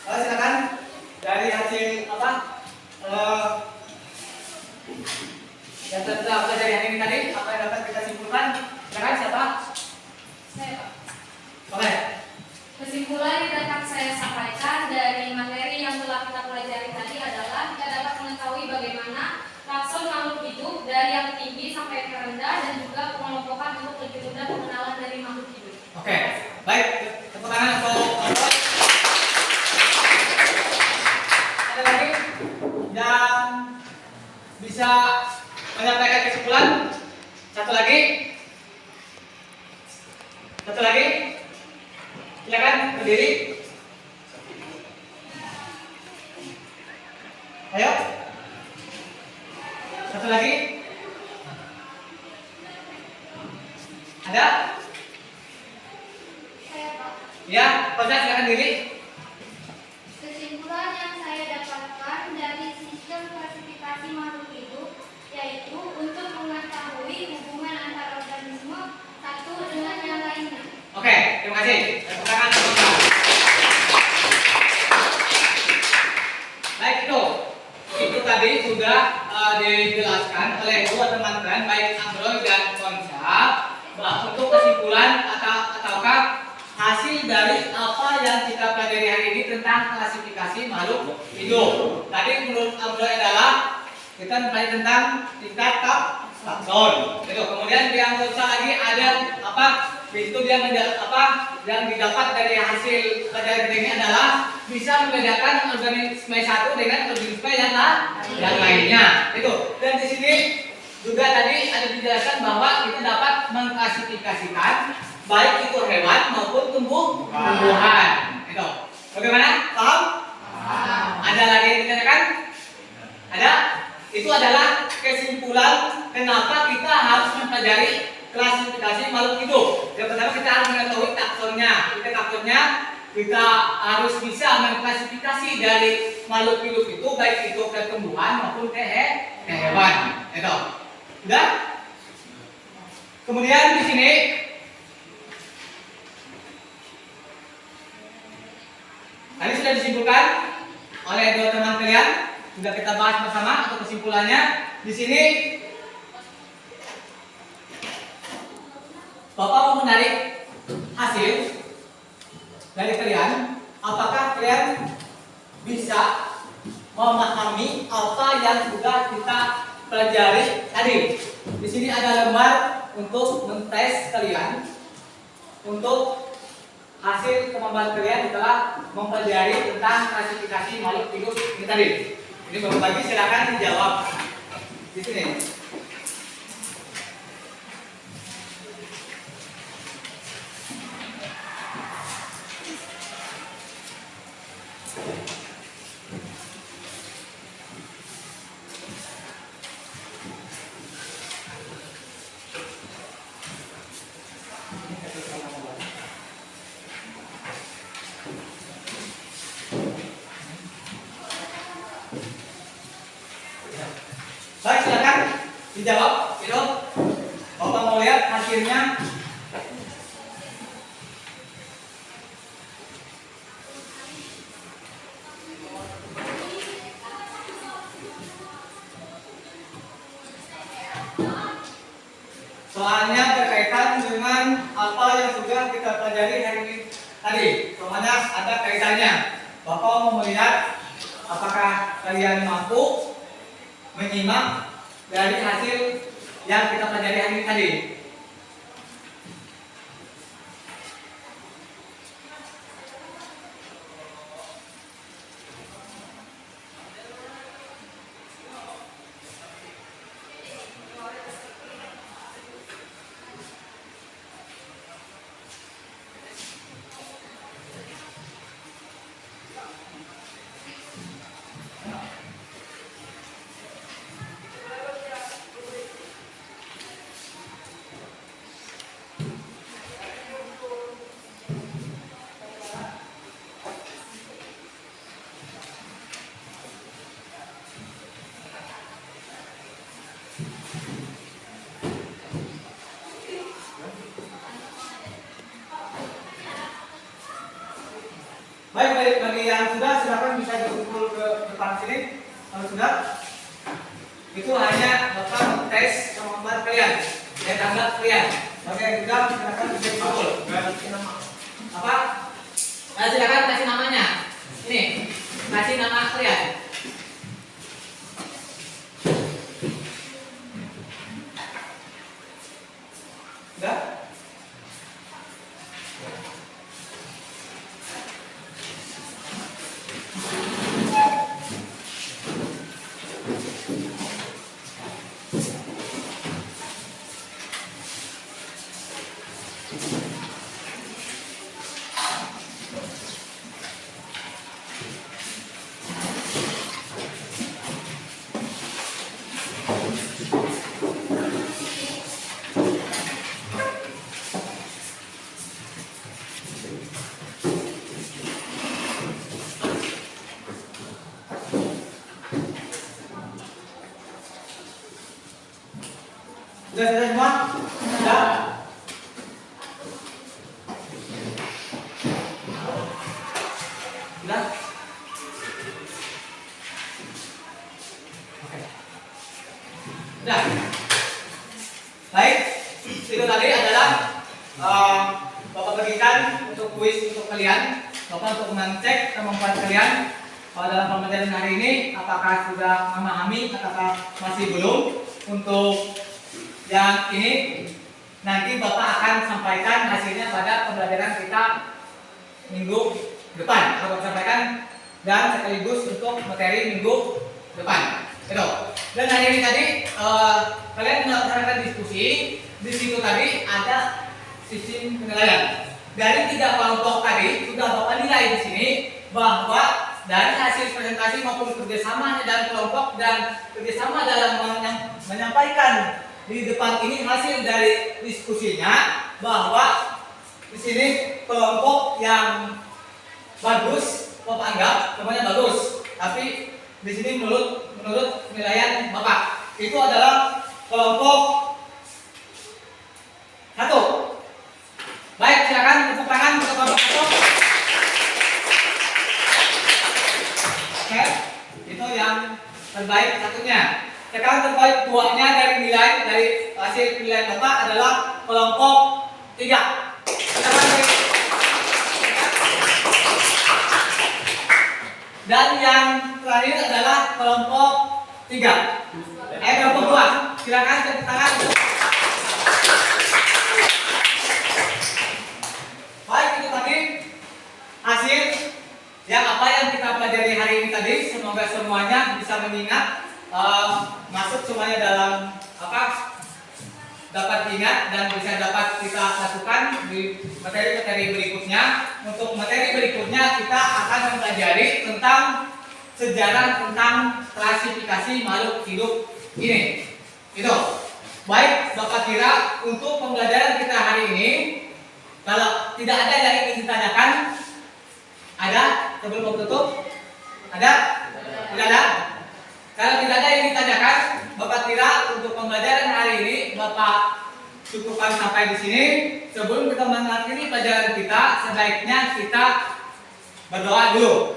Silakan dari hasil apa yang telah pelajari hari ini tadi, apa yang dapat kita simpulkan? Silakan, siapa? Saya, Pak. Oke. Kesimpulan yang dapat saya sampaikan dari materi yang telah kita pelajari tadi adalah kita dapat mengetahui bagaimana klakson makhluk hidup dari yang tinggi sampai yang rendah dan juga pengelompokan untuk lebih mudah pengenalan dari makhluk hidup. Oke, baik. Tepuk tangan untuk Alfred. Ada lagi yang bisa menyampaikan kesimpulan? Satu lagi. Silakan berdiri. Ayo. Satu lagi. Ada? Saya, Pak. Ya, Pak, silakan diri. Kesimpulan yang saya dapatkan dari sistem klasifikasi makhluk hidup yaitu untuk mengetahui hubungan antara organisme satu dengan yang lainnya. Oke, terima kasih. Tepuk tangan sebentar. Baik, itu tadi sudah dijelaskan oleh dua teman-teman baik Android dan Konsa bahwa untuk kesimpulan ataukah hasil dari apa yang kita pelajari hari ini tentang klasifikasi makhluk hidup. Tadi menurut Android adalah kita mempelajari tentang tingkat takson. Itu. Kemudian yang Konsa lagi ada apa? Itu dia yang didapat dari hasil pelajaran ini adalah bisa membedakan organisme satu dengan organisme yang lainnya. Itu. Dan di sini juga tadi ada dijelaskan bahwa kita dapat mengklasifikasikan baik itu hewan maupun tumbuhan. Itu. Bagaimana? Paham? Ada lagi yang ditanyakan? Ada? Itu adalah kesimpulan kenapa kita harus mempelajari klasifikasi makhluk hidup. Yang pertama kita harus mengetahui taksonnya. Taksonnya kita harus bisa mengklasifikasi dari makhluk hidup itu, baik itu ke tumbuhan maupun ke hewan. Itu. Udah? Kemudian di sini tadi sudah disimpulkan oleh dua teman kalian, sudah kita bahas bersama untuk kesimpulannya. Di sini Bapak mau menarik hasil dari kalian, apakah kalian bisa memahami apa yang sudah kita pelajari tadi. Di sini ada lembar untuk mentes kalian, untuk hasil kemampuan kalian setelah mempelajari tentang klasifikasi makhluk hidup ini tadi. Ini Bapak bagi, silakan dijawab di sini. Baik, silakan dijawab. Itu Bapak mau lihat hasilnya. Soalnya berkaitan dengan apa yang sudah kita pelajari hari ini tadi. Soalnya ada kaitannya. Bapak mau melihat apakah kalian mampu menyimak dari hasil yang kita pelajari hari ini tadi. Baik, bagi yang sudah, silakan bisa dikumpul ke depan sini. Kalau sudah, itu hanya Bapak tes kemampuan kalian, saya tanggap kalian. Bagi yang sudah, silakan bisa dikumpul. Apa? Nah, silakan kasih namanya. Ini, kasih nama kalian. Sudah? Sudah selesai semua? Sudah? Sudah? Oke. Sudah? Baik, itu tadi adalah Bapak bagikan untuk kuis untuk kalian. Bapak untuk mengecek kemampuan kalian dalam pembelajaran hari ini, apakah sudah memahami ataukah masih belum. Untuk yang ini nanti Bapak akan sampaikan hasilnya pada pembelajaran kita minggu depan. Bapak sampaikan dan sekaligus untuk materi minggu depan. Gitu. Dan hari ini tadi kalian melaksanakan diskusi. Di situ tadi ada sistem penilaian. Dari 3 kelompok tadi sudah Bapak nilai di sini bahwa dari hasil presentasi maupun kerjasama dalam kelompok dan kerjasama dalam menyampaikan di depan ini hasil dari diskusinya, bahwa di sini kelompok yang bagus, Bapak anggap semuanya bagus. Tapi di sini menurut penilaian Bapak itu adalah kelompok 1. Baik, silakan tepuk tangan untuk kelompok 1. Oke, itu yang terbaik satunya. Sekarang terbaik 2-nya dari nilai dari hasil penilaian Bapak adalah kelompok 3. Dan yang terakhir adalah kelompok 3. Kelompok 2. Silakan tepuk tangan. Baik, itu tadi hasil yang apa yang kita pelajari hari ini tadi. Semoga semuanya bisa mengingat, masuk semuanya dalam dapat diingat dan bisa dapat kita lakukan di materi-materi berikutnya. Untuk materi berikutnya kita akan mempelajari tentang sejarah tentang klasifikasi makhluk hidup ini. Itu. Baik, Bapak kira untuk pembelajaran kita hari ini, kalau tidak ada yang ingin ditanyakan, ada sebelum tutup? Ada? Tidak ada? Kalau tidak ada yang ditanyakan, Bapak kira untuk pembelajaran hari ini Bapak cukupkan sampai di sini. Sebelum kita mengakhiri pelajaran kita, sebaiknya kita berdoa dulu.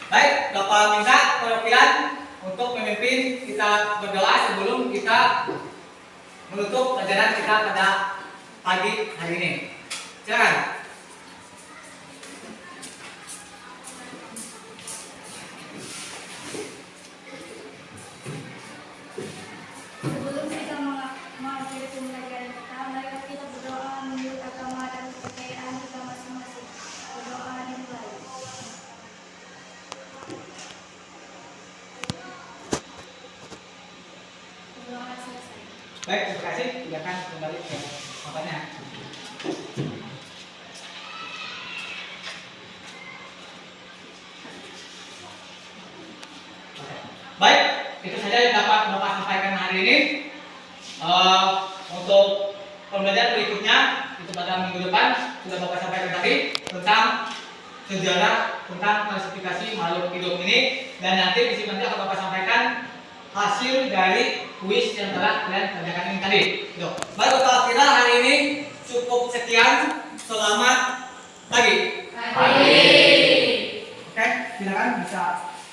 Baik, Bapak minta perwakilan untuk memimpin kita berdoa sebelum kita menutup pelajaran kita pada pagi hari ini. Silakan. Sebelum kita mengakhiri pembelajaran kita, mari kita berdoa menurut agama dan kepercayaan kita masing-masing. Berdoa dimulai. Berdoa selesai. Baik, terima kasih. Silakan kembali ke tempatnya. Baik, itu saja yang dapat Bapak sampaikan hari ini. Untuk pembelajaran berikutnya itu pada minggu depan sudah Bapak sampaikan tadi tentang sejarah tentang klasifikasi makhluk hidup ini, dan nanti di sini nanti akan Bapak sampaikan hasil dari kuis yang telah kalian kerjakan ini tadi. Baik, Bapak kira hari ini cukup sekian. Selamat pagi. Pagi. Oke, silakan bisa